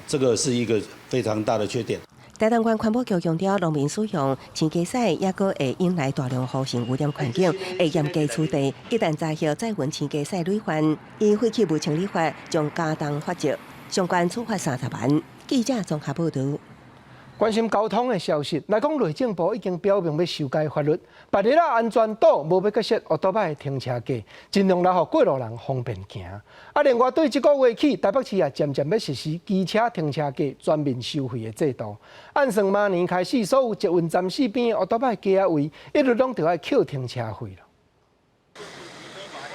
Speaker 17: 这个是一个非常大的缺点。
Speaker 3: 台东县环保局强调，农民使用青鸡屎也阁会引来大量污染污染环境，会严格处理。一旦查获再运青鸡屎累犯，以废弃物清理法将加重罚则，相关处罚30万。记者综合报道。
Speaker 1: 关心交通的消息，来讲内政部已经表明要修改法律，别日安全岛无要割设奥多摆停车格，尽量来互过路人方便行。另外对这个月起，台北市也渐渐要实施机车停车格全面收费的制度。按算明年开始，所有捷运站四边的奥多摆格仔位，一律拢就要扣停车费了。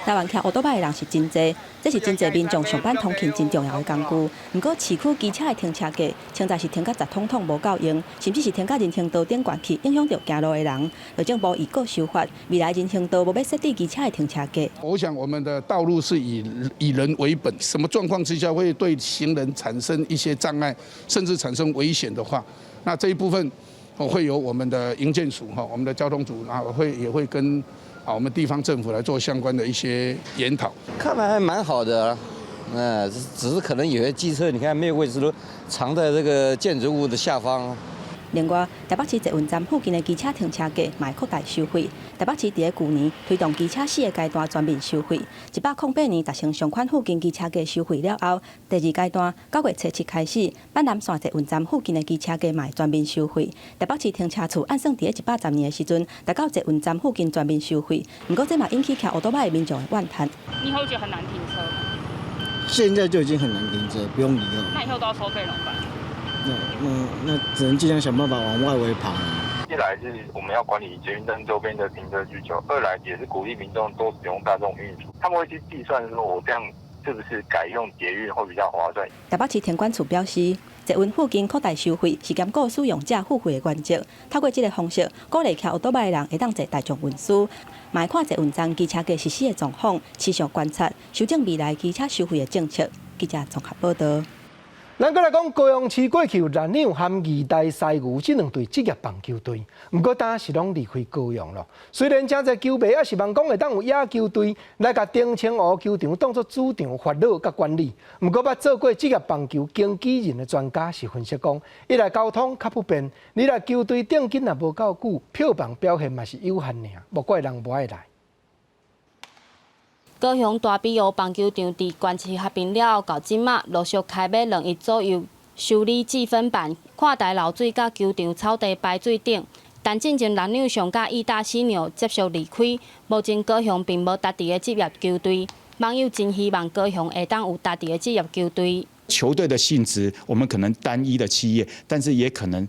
Speaker 18: 台湾骑奥多摆的人是真多，这是真侪民众上班通勤真重要的工具。不过市区机车的停车格，现在是停甲10通通无够用，甚至是停甲人行道顶悬去，影响到行路的人。内政部已告修法，未来人行道无要设置机车的停车格。
Speaker 19: 我想我们的道路是以人为本，什么状况之下会对行人产生一些障碍，甚至产生危险的话，那这一部分会由我们的营建署我们的交通组也会跟我们地方政府来做相关的一些研讨。
Speaker 20: 看来还蛮好的，只是可能有些机车你看没有位置都藏在这个建筑物的下方。
Speaker 18: 另外，台北市捷运站附近的机车停车格也扩大收费。台北市伫去年推动机车4个阶段全面收费，108年达成上款附近机车格收费了后，第2阶段9月7开始，板南线捷运站附近的机车格也全面收费。台北市停车处按算伫110年的时阵，达到捷运站附近全面收费，不过这嘛引起骑奥多摆的民众的怨叹。
Speaker 4: 你以后觉得很难停车吗？
Speaker 21: 现在就已经很难停车，不用理了。
Speaker 4: 那以后都要收费怎么办？
Speaker 21: 那只能尽量想办法往外围跑。
Speaker 22: 一来是我们要管理捷运站周边的停车需求，二来也是鼓励民众多使用大众运输。他们会去计算说，我这样是不是改用捷运会比较划算？
Speaker 18: 台北市天管处表示，捷运附近扩大收费是兼顾使用者付费的原则，透过这个方式，鼓励骑奥多摆的人会当坐大众运输。卖看捷运站机车格实施的状况，持续观察，修正未来机车收费的政策。记者综合报道。
Speaker 1: 咱再来讲，高雄市过去有蓝鸟和二代西牛这两队职业棒球队，不过当时拢离开高雄了。虽然真侪球迷也希望讲会当有野球队来甲丁青湖球场当作主场发落甲管理，不过捌做过职业棒球经纪人的专家是分析讲，一来交通较不便，二来球队顶紧也无够久，票房表现嘛是有限尔，莫怪人无爱来。
Speaker 23: 高雄大碧湖棒球场伫关市合并了后，到今仔陆续开卖2亿左右修理计分板、看台漏水甲球场草地排水等。但进前蓝鸟上甲义大犀牛接续离开，目前高雄并无家己的职业球队。网友真希望高雄会当有家己的职业球队。
Speaker 29: 球队的性质，我们可能单一的企业，但是也可能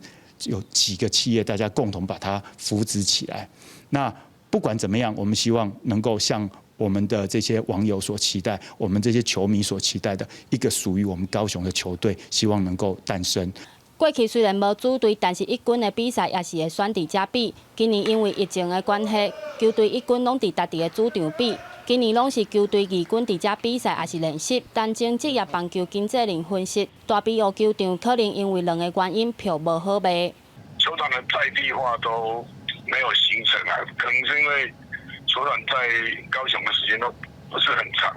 Speaker 29: 有几个企业大家共同把它扶植起来。那不管怎么样，我们希望能够像我们的这些网友所期待，我们这些球迷所期待的一个属于我们高雄的球队，希望能够诞生。
Speaker 23: 过去虽然无主队，但是一军的比赛也是会选伫遮比。今年因为疫情的关系，球队一军拢伫家己的主场比。今年拢是球队二军伫遮比赛，也是练习。但经职业棒球经纪人分析，大碧湖球场可能因为2个原因，票无好卖。
Speaker 30: 球场的在地化都没有形成啊，可能是因为球场在高雄的时间都不是很长，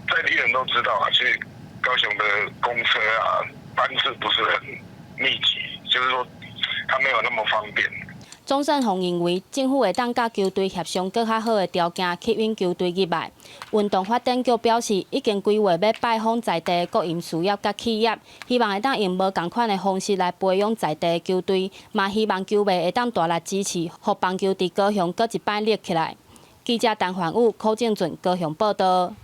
Speaker 30: 在地人都知道啊，其实高雄的公车啊班次不是很密集，就是说它没有那么方便。
Speaker 23: 钟胜宏认为，政府会当甲球队协商更较好的条件，吸引球队入来。运动发展局表示，已经规划要拜访在地的国营事业甲企业，希望会当用无同款的方式来培养在地的球队，嘛希望球迷会当大力支持，互棒球伫高雄搁一摆立起来。记者陈焕武、柯正俊高雄报道。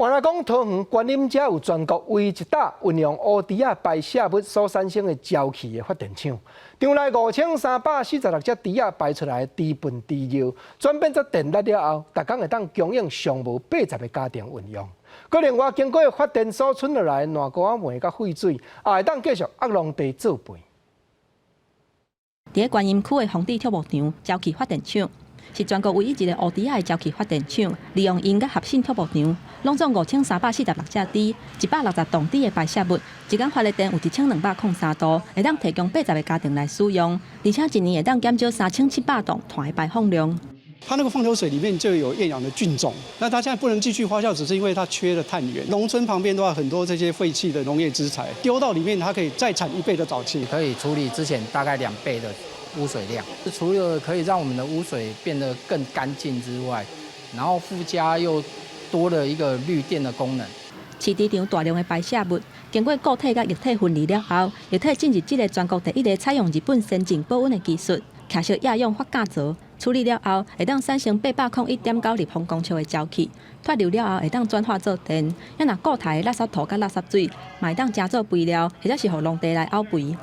Speaker 1: 原来讲桃园观音遮有全国唯一一搭运用乌猪仔排泄物所产生的沼气的发电厂，场内5346只猪仔排出来的猪粪猪尿，转变做电力了后，逐工会当供应上无80个家庭运用。佮另外经过发电所存落来烂膏仔煤甲废水，也会当继续压农地做肥。
Speaker 18: 伫观音区的丰地畜牧场沼气发电厂，是全国唯一一个乌猪仔的沼气发电厂，利用因甲合信畜牧场，拢总5346只猪，160栋猪的排泄物，一天发的电有1203度，会当提供80个家庭来使用，而且一年会当减少3700吨碳的排放量。
Speaker 2: 它那个放流水里面就有厌氧的菌种，那它现在不能继续发酵，只是因为它缺了碳源。农村旁边的话，很多这些废弃的农业资材丢到里面，它可以再产1倍的沼气，
Speaker 5: 可以处理之前大概2倍的污水量。除了可以让我们的污水变得更干净之外，然后附加又多了一个绿电的功能。
Speaker 18: 饲猪场大量的排泄物，经过固体甲液体分离了后，液体进入这个全国第一个采用日本先进保温的技术——卡式亚氧发架槽。处理了后，会当产生801.9立方公尺的沼气，脱硫了后会当转化做电。要拿固态的垃圾土甲垃圾水，会当加做肥料，或者是互农地来沤肥。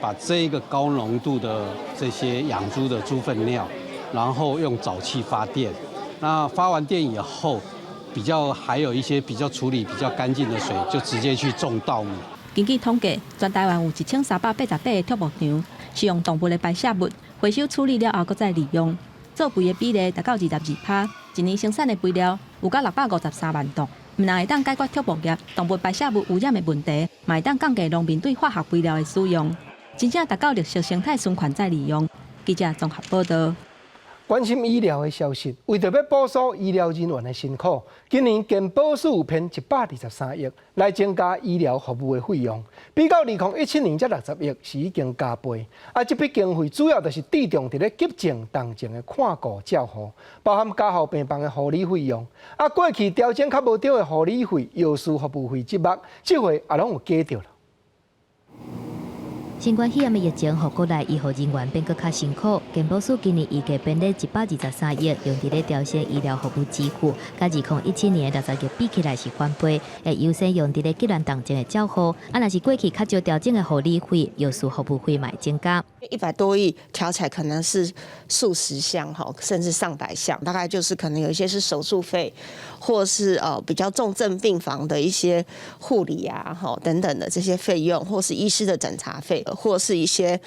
Speaker 2: 把这个高浓度的这些养猪的猪粪尿，然后用沼气发电。那发完电以后，还有一些比较处理比较干净的水，就直接去种稻米。
Speaker 18: 根据统计，全台湾有1388个畜牧场，是用动物的排泄物回收处理了后，再利用，做肥的比例达到22%，一年生产的肥料有到653万吨。唔但会当解决畜牧业动物排泄物污染的问题，嘛会当降低农民对化学肥料的使用，真正达到绿色生态循环再利用。记者综合报道。
Speaker 1: 关心医疗的消息，为着要补偿医疗人员的辛苦，今年健保署有编123亿来增加医疗服务的费用，比到2017年这60亿是已经加倍。这笔经费主要就是注重在咧急症当前的看顾照护，包含加护病房的护理费用。过去调整较无对的护理费、药师服务费节目，这回也拢有加着了。
Speaker 15: 新冠肺炎的疫情，互国内医护人员变更较辛苦。健保署今年预计编列123亿，用伫咧调整医疗服务支付，甲2017年的60亿比起来是翻倍。会优先用伫咧急难当前的照护。若是过去较少调整的护理费、药师服务费嘛会增加。
Speaker 6: 100多亿调起来可能是数十项哈，甚至上百项，大概就是可能有一些是手术费，或是比较重症病房的一些护理啊等等的这些费用，或是医师的诊查费。或是一些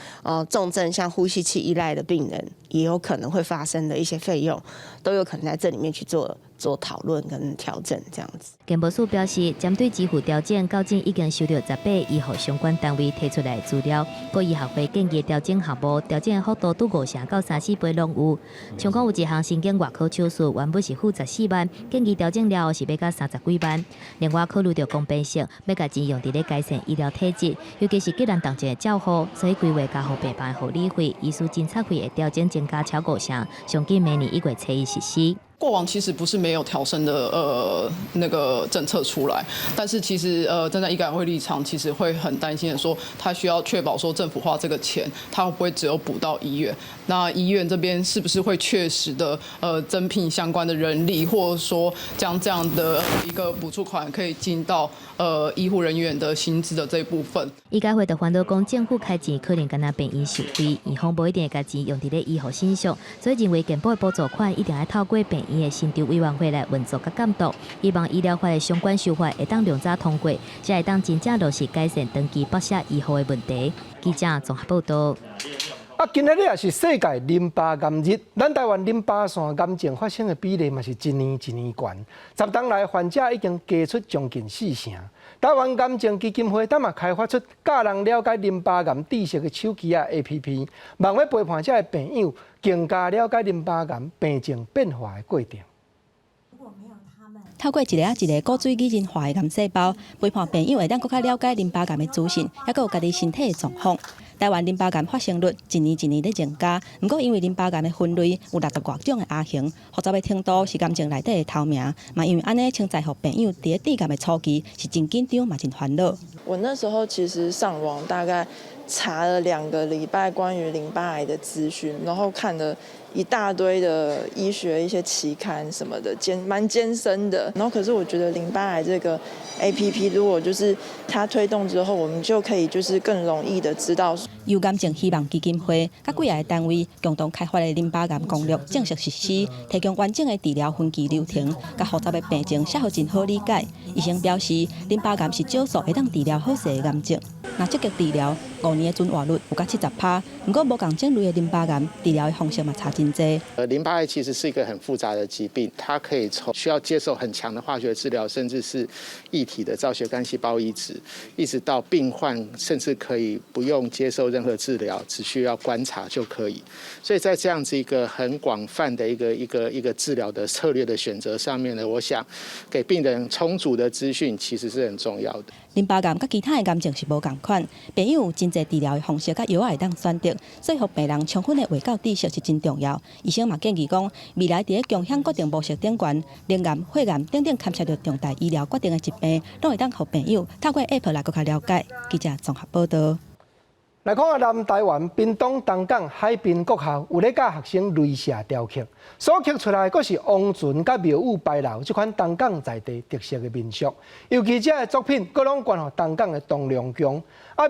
Speaker 6: 重症像呼吸器依赖的病人，也有可能会发生的一些费用，都有可能在这里面去做讨论跟调整这样子。
Speaker 15: 健保署表示，针对支付调整，到今已经收到18医护相关单位提出来的资料，各医学会建议调整项目，调整的幅度拄5成到34倍拢有。像讲有一项神经外科手术，原本是付14万，建议调整了后是要到30几万。另外考虑到公平性，要甲钱用伫咧改善医疗体质，尤其是急难当前的照护，所以规划加护病房的护理费、医师检测费的调整增加超5成，上近明年1月7日实施。
Speaker 8: 过往其实不是没有调升的那个政策出来，但是其实站在医改会立场，其实会很担心的说，他需要确保说政府花这个钱，他会不会只有补到医院？那医院这边是不是会确实的增聘相关的人力，或者说将这样的一个补助款可以进到医护人员的薪资的这一部分？
Speaker 15: 医改会的烦恼讲，政府开钱可能敢若病医受费，医方不一定会把钱用伫咧医护身上，所以认为健保的补助款一定要透过病医的薪酬委员会来运作甲监督，希望医疗法的相关修法会当量早通过，才会当真正落实改善长期剥削医护的问题。记者综合报道。
Speaker 1: 今日也是世界淋巴癌日，咱台湾淋巴腺癌症发生的比例嘛是一年一年悬，10年来患者已经加出将近4成。台湾癌症基金会也开发出教人了解淋巴癌知识的手机APP， 望要陪伴这的朋友更加了解淋巴癌病情变化的过程。
Speaker 18: 透过一个一个高水基因化的癌细胞，陪伴朋友会当更较了解淋巴癌的资讯，还有家己身体的状况。台湾淋巴癌发生率一年一年在增加，不过因为淋巴癌的分类有60多种的亚型，复杂的程度是癌症内底的头名，嘛因为安尼，请在乎朋友伫治癌的初期是真紧张嘛真烦恼。
Speaker 9: 我那时候其实上网大概查了2个礼拜关于淋巴癌的资讯，然后看了一大堆的医学一些期刊什么的，蛮艰深的。然后可是我觉得淋巴癌这个 APP 如果就是它推动之后，我们就可以就是更容易的知道。
Speaker 18: 由癌症希望基金会甲几个单位共同开发的淋巴癌攻略正式实施，提供完整的治疗分期流程，甲复杂的病症写好真好理解。医生表示，淋巴癌是少数会当治疗好势的癌症。若积极治疗，5年的存活率有到70%。不过，无共种类的淋巴癌治疗的方式嘛差真多。
Speaker 7: 淋巴癌其实是一个很复杂的疾病，它可以从需要接受很强的化学治疗，甚至是异体的造血干细胞移植，一直到病患甚至可以不用接受任何治疗，只需要观察就可以。所以在这样子一个很广泛的一个治疗的策略的选择上面呢，我想给病人充足的资讯其实是很重要的。
Speaker 18: 淋巴癌甲其他的癌症是无共款，病友有真侪治疗的方式甲药会当选择，说服病人充分的卫教知识是真重要。医生嘛建议讲，未来伫共享决定模式顶悬，淋癌、血癌等等牵涉到重大医疗决定的疾病，拢会当互病友透过 App 来更加了解。记者综合报道。
Speaker 1: 来看下南台湾屏东东港海滨国校有咧教学生镭射雕刻，所刻出来，阁是王船甲庙宇牌楼这款东港在地特色的民俗。尤其这的作品，阁拢关乎东港的东龙宫。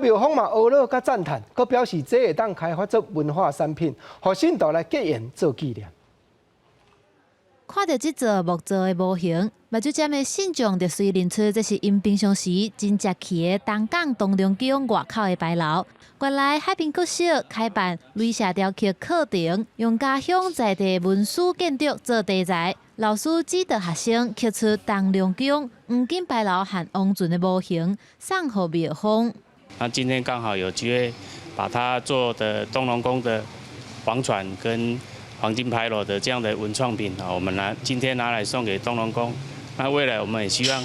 Speaker 1: 庙方嘛学乐甲赞叹，阁表示这会当开发做文化产品，互信徒来结缘做纪念。
Speaker 15: 看到这座木造的模型，目睭尖的信众就随认出这是因平常时真接去的东港东龙宫外口的牌楼。原来海滨国小开办镭射雕刻课程，用家乡在地文史建筑做题材，老师指导学生刻出东龙宫、黄金牌楼和王船的模型，送给庙方。
Speaker 10: 那今天刚好有机会把它做的东龙宫的王船跟黄金牌楼的这样的文创品啊，我们今天拿来送给东龙宫。那未来我们也希望，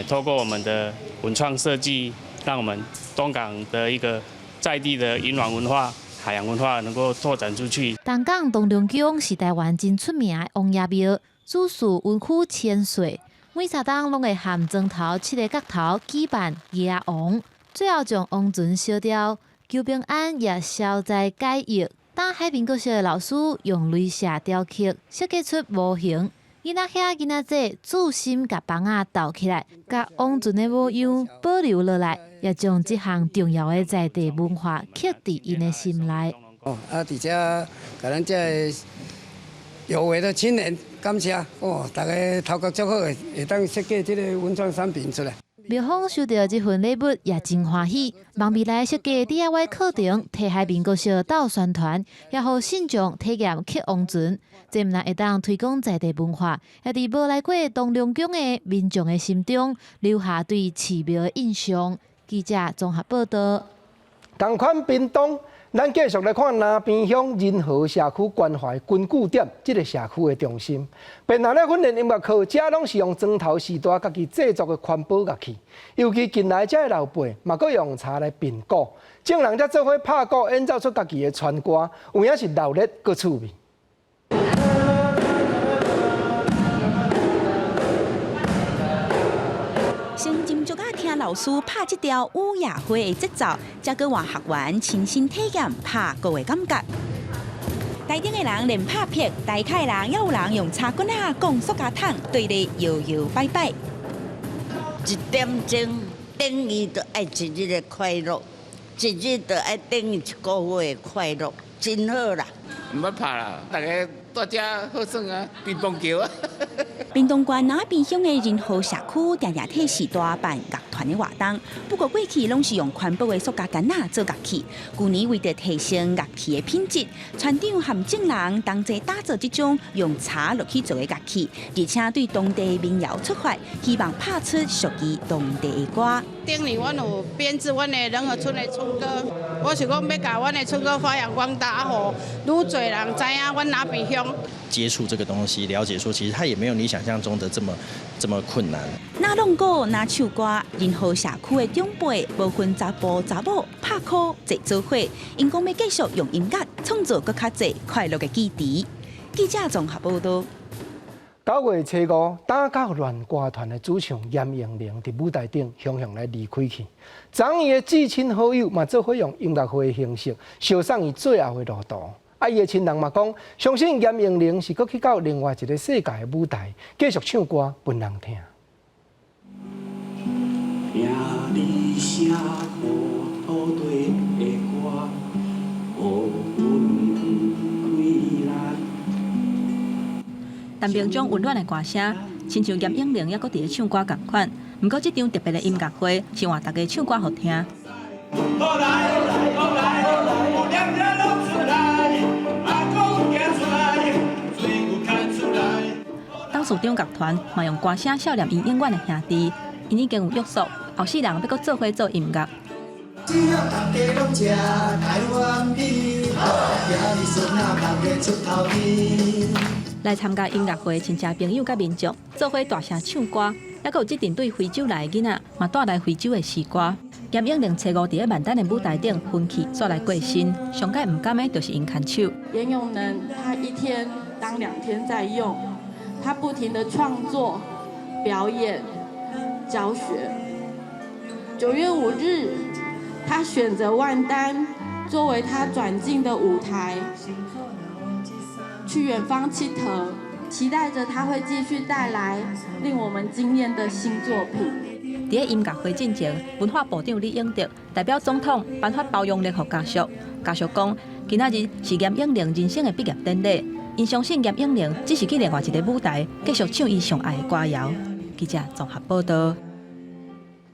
Speaker 10: 透过我们的文创设计，让我们东港的一个在地的银卵文化、海洋文化能够拓展出去。
Speaker 15: 东港东龙宫是台湾真出名的王爷庙，祖祀文曲千岁，每3档拢会含砖头7个角头举办爷王，最后将王船烧掉，求平安也消灾解厄。当海滨国小的老师用镭射雕刻设计出模型，囡仔遐囡仔仔注心甲房仔斗起来，甲王船的模样保留落来，也将这项重要的在地文化刻伫因的心内。
Speaker 11: 伫遮可能这有为的青年，感谢大家头壳足好的，会当设计这个文创产品出来。
Speaker 15: 庙方收到这份礼物也真欢喜，望未来设计 DIY 课程，替海滨国小斗宣传，也互信众体验刻王船。这毋但会当推广在地文化，也伫无来过东龙宫的民众的心中留下对寺庙的印象。记者综合报道。
Speaker 1: 同款屏东，咱继续来看南边乡仁和社区关怀根据点，这个社区的中心。平常咧训练音乐课，遮拢是用砖头时代家己制作的环保乐器。尤其近来遮的老辈，嘛阁用茶来编鼓，众人才做伙拍鼓演奏出家己的传歌，有影是热烈阁趣味。
Speaker 12: 先斟酌啊，听老师拍这条乌雅会的节奏，再搁换学员亲身体验拍鼓的感觉。台顶的人连拍片，台下的人也有人用茶棍啊、讲塑胶桶对咧摇摇摆摆。
Speaker 13: 1点钟等于就爱一日的快乐，一日就爱等于1个月的快乐，真好啦！
Speaker 24: 唔捌拍啦，大家大家好耍啊，乒乓球啊。
Speaker 12: 屏东县南边乡的仁和社区常常替时代办乐团的活动，不过过去拢是用环保的塑胶杆仔做乐器。去年为着提升乐器的品质，村长和众人同齐打造这种用茶落去做的乐器，而且对当地民谣出发，希望拍出属于当地的歌。
Speaker 25: 顶年阮有编制阮的仁和村的村歌，我是讲要把阮的村歌发扬光大，互愈侪人知影阮南边乡。
Speaker 26: 接触这个东西，了解说其实它也没有你想象中的这么困难。
Speaker 12: 那弄歌那唱歌，仁和社区的长辈无分查甫查某，拍鼓齐做伙，因讲要继续用音乐创造更较侪快乐的记忆。记者综合报道。
Speaker 1: 9月初5，打教乱歌团的主唱严永玲伫舞台顶雄雄来离开去，昨伊的至亲好友嘛做伙用音乐会的形式，烧送伊最后的路途。伊的亲人嘛讲，相信严咏玲是搁去到另外一个世界的舞台，继续唱歌分人听。
Speaker 18: 陈明忠温暖的歌声，亲像严咏玲也搁伫咧唱歌共款。不过这场特别的音乐会是换大家唱歌好听。董事长乐团嘛用歌声孝念因永远的兄弟，因已经有约束，后世人要搁做伙做音乐。来参加音乐会，亲戚朋友甲民众做伙大声唱歌，还有这阵对非洲来的囡仔嘛带来非洲的诗歌。严咏玲初五伫咧万丹的舞台顶分气煞来过身，上届唔甘的就是因牵手。
Speaker 3: 严咏能他1天当2天在用，他不停的创作、表演、教学。9月5日，他选择万丹作为他转进的舞台，去远方佚佗，期待着他会继续带来令我们惊艳的新作品。
Speaker 18: 伫咧音乐会进前，文化部长李永德代表总统颁发包容礼给家属。家属讲，今仔日是严咏玲人生的毕业典礼，因相信严咏玲只是去另外一个舞台，继续唱伊上爱的歌谣。记者综合报道。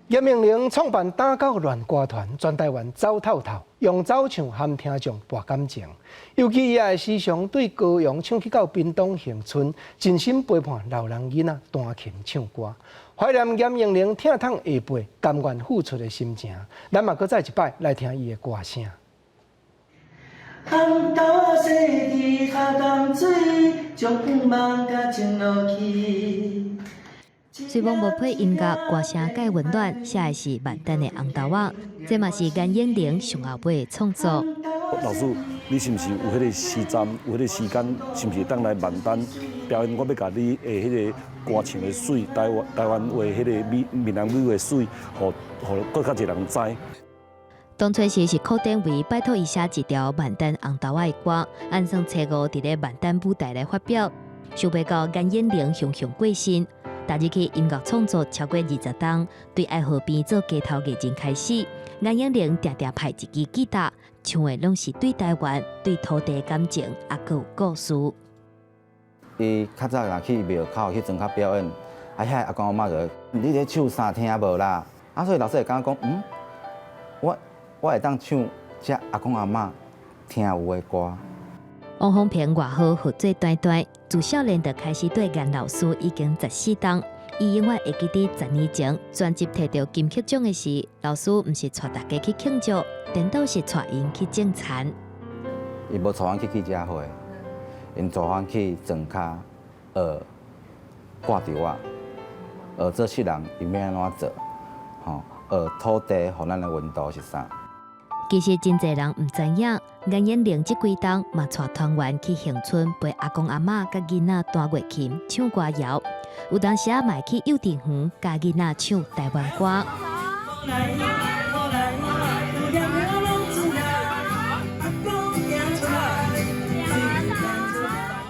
Speaker 1: 严咏玲创办打狗乱歌团，全台湾走透透，用走唱和听众博感情。尤其伊的时常对高雄唱去到屏东恒春，真心陪伴老人囡仔弹琴唱歌，怀念严咏玲疼痛下辈甘愿付出的心情。咱嘛搁再一摆来听伊的歌声。
Speaker 4: 红豆洗伫下江水，将光芒甲冲落去。
Speaker 15: 随风无配音乐，歌声介温暖，写的是万丹的红豆仔，这嘛是严咏玲上后尾的创作。
Speaker 14: 老师，你是毋是有迄个时站，有迄个时间，是毋是当来万丹表演？我要甲你的迄个歌唱的水，台湾话迄个闽南语的水，互更较侪人知。
Speaker 15: 当初是柯典伟拜托伊写一条万丹红豆仔的歌，按算初五伫咧万丹舞台来发表，想袂到严咏玲雄雄过身。逐日起音乐创作超过20档，对爱河边做街头艺人开始。严咏玲常常派一支吉他，唱的拢是对台湾、对土地的感情，也有故事。
Speaker 16: 伊较早若去庙口去庄脚表演，遐阿公阿妈就你咧唱啥听无啦？所以老师会感觉讲，我会当唱遮阿公阿妈听有的歌。
Speaker 15: 王风平外号合作短短，自少年就开始对严老师已经14档。伊永远会记得10年前专辑摕到金曲奖的时，老师毋是带大家去庆祝，颠倒是带因去种田。
Speaker 16: 伊无带阮去记者会，因带阮去庄脚挂稻仔，做世人伊要安怎做，土地互咱的温度是啥？
Speaker 15: 其实真侪人毋知影，严咏玲这几档嘛带团员去恒春陪阿公阿嬷甲囡仔弹乐琴、唱歌谣，有当时嘛去幼稚园甲囡仔唱台湾歌。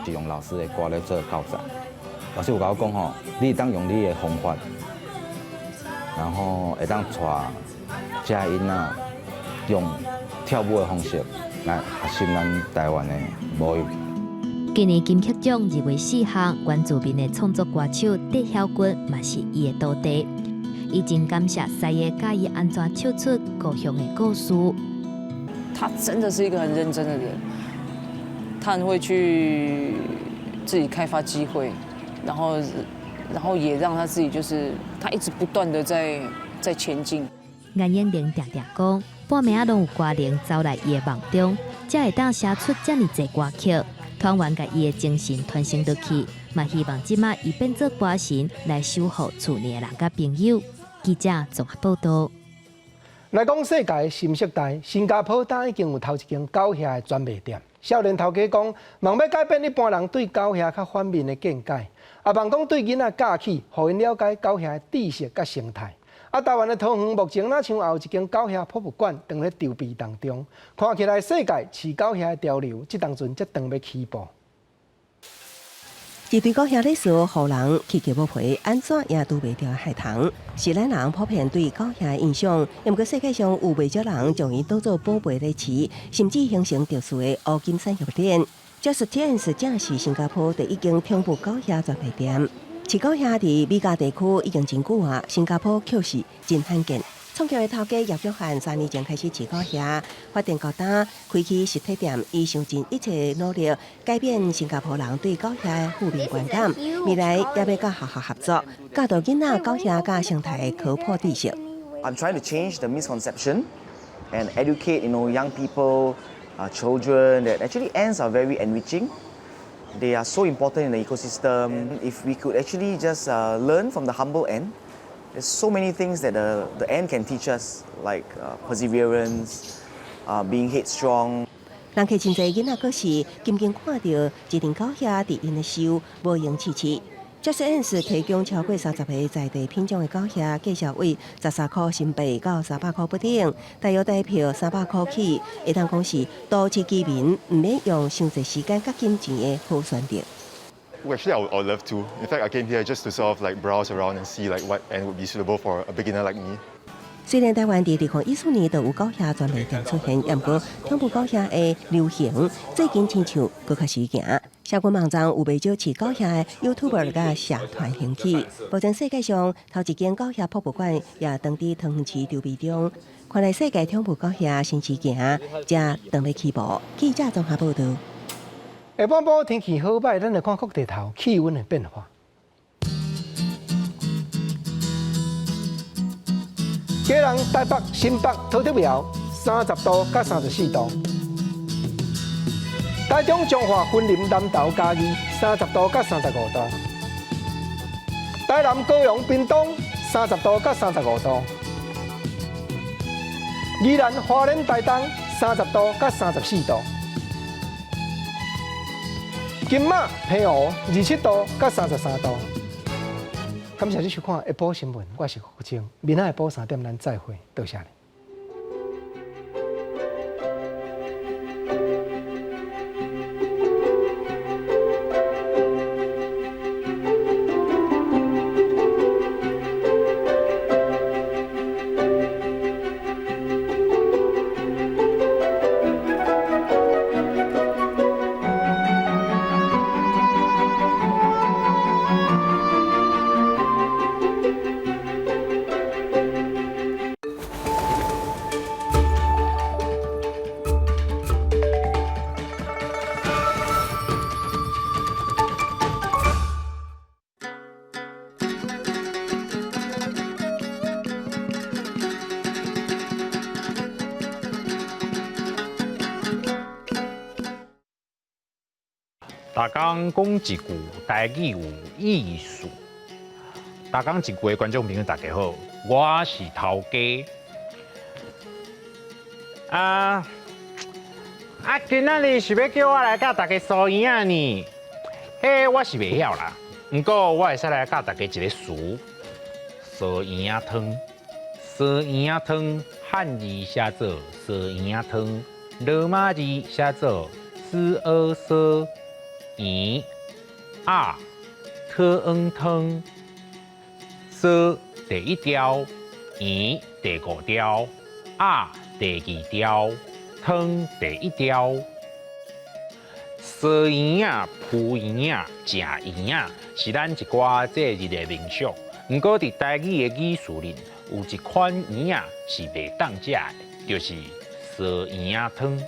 Speaker 16: 是用老师的歌来做教材。老师有甲我讲吼，你当用你的方法，然后会当带遮囡仔。用跳舞的方式来学习咱台湾的母语。
Speaker 15: 今年金曲奖入围4项，原住民的创作歌手戴晓君嘛是伊的徒弟。伊真感谢师爷教伊安怎唱出故乡的故事。
Speaker 17: 他真的是一个很认真的人，他很会去自己开发机会，然后也让他自己就是他一直不断的在前进。
Speaker 15: 严咏玲常常讲，半暝拢有歌灵走来伊的梦中，才会当写出这么多歌曲。团员甲伊的精神传承落去，嘛希望即马伊变做歌神来守护厝内的人甲朋友。记者综合报道。
Speaker 1: 来讲世界新时代，新加坡已经有头一间狗舍的专卖店。少年头家讲，望要改变一般人对狗舍较反面的见解，也望讲对囡仔教起，互因了解狗舍的知识甲生态。台湾的桃园目前若像有一间狗舍博物馆正在筹备当中，看起来世界饲狗舍的潮流，即当阵才当要起步。
Speaker 5: 一堆狗舍历史，互人起鸡母皮，安怎也拄袂着害虫。是咱人普遍对狗舍的印象，毋过世界上有袂少人将伊当作宝贝来饲，甚至形成特殊的乌金产业链。Just 正是新加坡第一间宠物狗舍专卖店。饲狗舍伫美加地区已经真久啊，新加坡确实真罕见。创业的头家叶约翰3年前开始饲狗舍，发展高大，开启实体店，伊想尽一切努力改变新加坡人对狗舍的负面观感。未来也要甲学校合作，教导囡仔狗舍甲生态的科普知识。
Speaker 19: I'm trying to change the misconception and educate, young people, children that actually ants are very enriching. They are so important in the ecosystem. If we could actually just learn from the humble ant. There's so many things that the ant can teach us, like perseverance, being headstrong.
Speaker 5: 人客真侪囡仔个是，仅仅看到一顶狗舍伫因的手，无用试试。Just 提供超过30个在地品种的狗舍，介绍为13块新币到300块不等，大约代票300块起，会当讲是都市居民唔免用伤侪时间甲金钱的好选择。
Speaker 20: Well, actually, I would love to. In fact, I came here just to sort of browse around and see what ant would be suitable for a beginner like me.
Speaker 5: 虽然台湾伫2014年就有狗舍专卖店出现，不过宠物狗舍的流行最近亲像搁较时行。社群网站有袂少饲狗舍的 YouTuber 甲社团兴起。目前世界上头一间狗舍博物馆也当伫桃园市筹备中。看来世界宠物狗舍新市行，才当要起步。记者综合报道。
Speaker 1: 下半部天气好歹，咱来看各地头气温的变化。基隆、台北、新北、桃竹苗30度到34度；台中、彰化、云林、南投、嘉义30度到35度；台南、高雄、屏东30度到35度；宜兰、花莲、台东30度到34度。金马、平湖27度到33度。感谢你收看下晡新闻，我是胡清，明仔下晡3点咱再会，多谢你。
Speaker 21: 大家讲一句台语有意思。大家一句的观众朋友大家好，我是头家。今仔日是要叫我来教大家数圆仔呢？嘿，我是袂晓啦。不过我会使来教大家一个词：数圆仔汤。数圆仔汤汉字写作数圆仔汤，罗马字写作424。圆啊，汤，数第一条，圆第5条，啊第2条，汤第1条。烧圆仔、铺圆仔、食圆仔是咱一寡节日的民俗。不过伫台语的语序里，有一款圆仔是袂当食的，就是烧圆仔汤。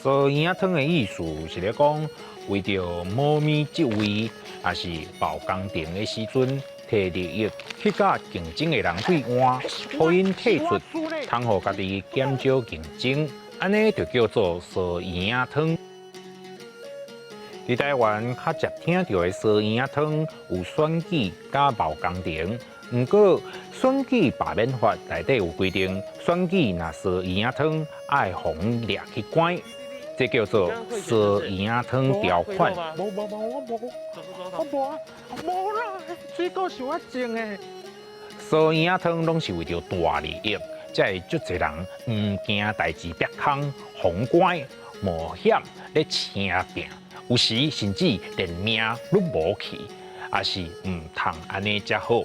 Speaker 21: 烧圆仔汤的意思是咧讲，为着猫咪即位，也是报工程的时阵，摕利益去甲竞争的人对换，互因退出，通互家己减少竞争，安尼就叫做烧圆仔汤。伫台湾较常听到的烧圆仔汤有选举甲报工程，不过选举罢免法内底有规定，选举若烧圆仔汤爱红掠去关。这叫做烧圆仔汤条款。无啦，水果是我种的。烧所以啊汤拢是为着大利益，才会足侪人唔惊代志逼空、风乖、冒险咧请拼，有时甚至连命都无去，也是唔通安尼才好。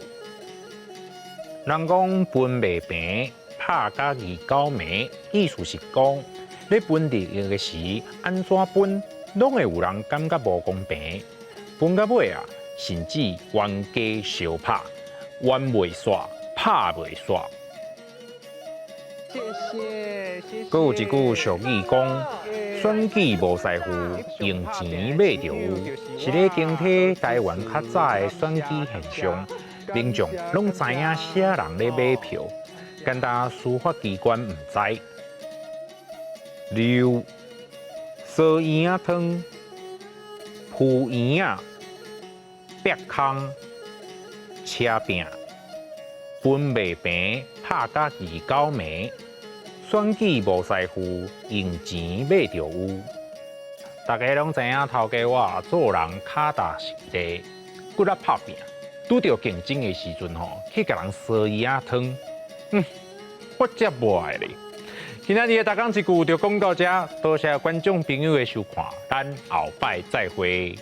Speaker 21: 人讲分袂平，拍甲29暝，意思是讲，咧分利益的时，安怎分，拢会有人感觉无公平，分到尾啊，甚至冤家相拍，冤袂煞，拍袂煞。谢谢。佫有一句俗语讲，选举无在乎，用钱买着有，是咧警惕台湾较早的选举现象。民众拢知影啥人咧买票，简单司法机关唔知。六烧圆仔汤，铺圆仔，逼空，车饼，分袂平，拍甲29暝。选举无在乎，用钱买着有。大家拢知影头家我做人脚踏实地，骨力拍拼。拄着竞争的时阵吼，去甲人烧圆仔汤，我才无爱咧。今仔日的大讲一句就讲到这，多谢观众朋友的收看，咱后摆再会。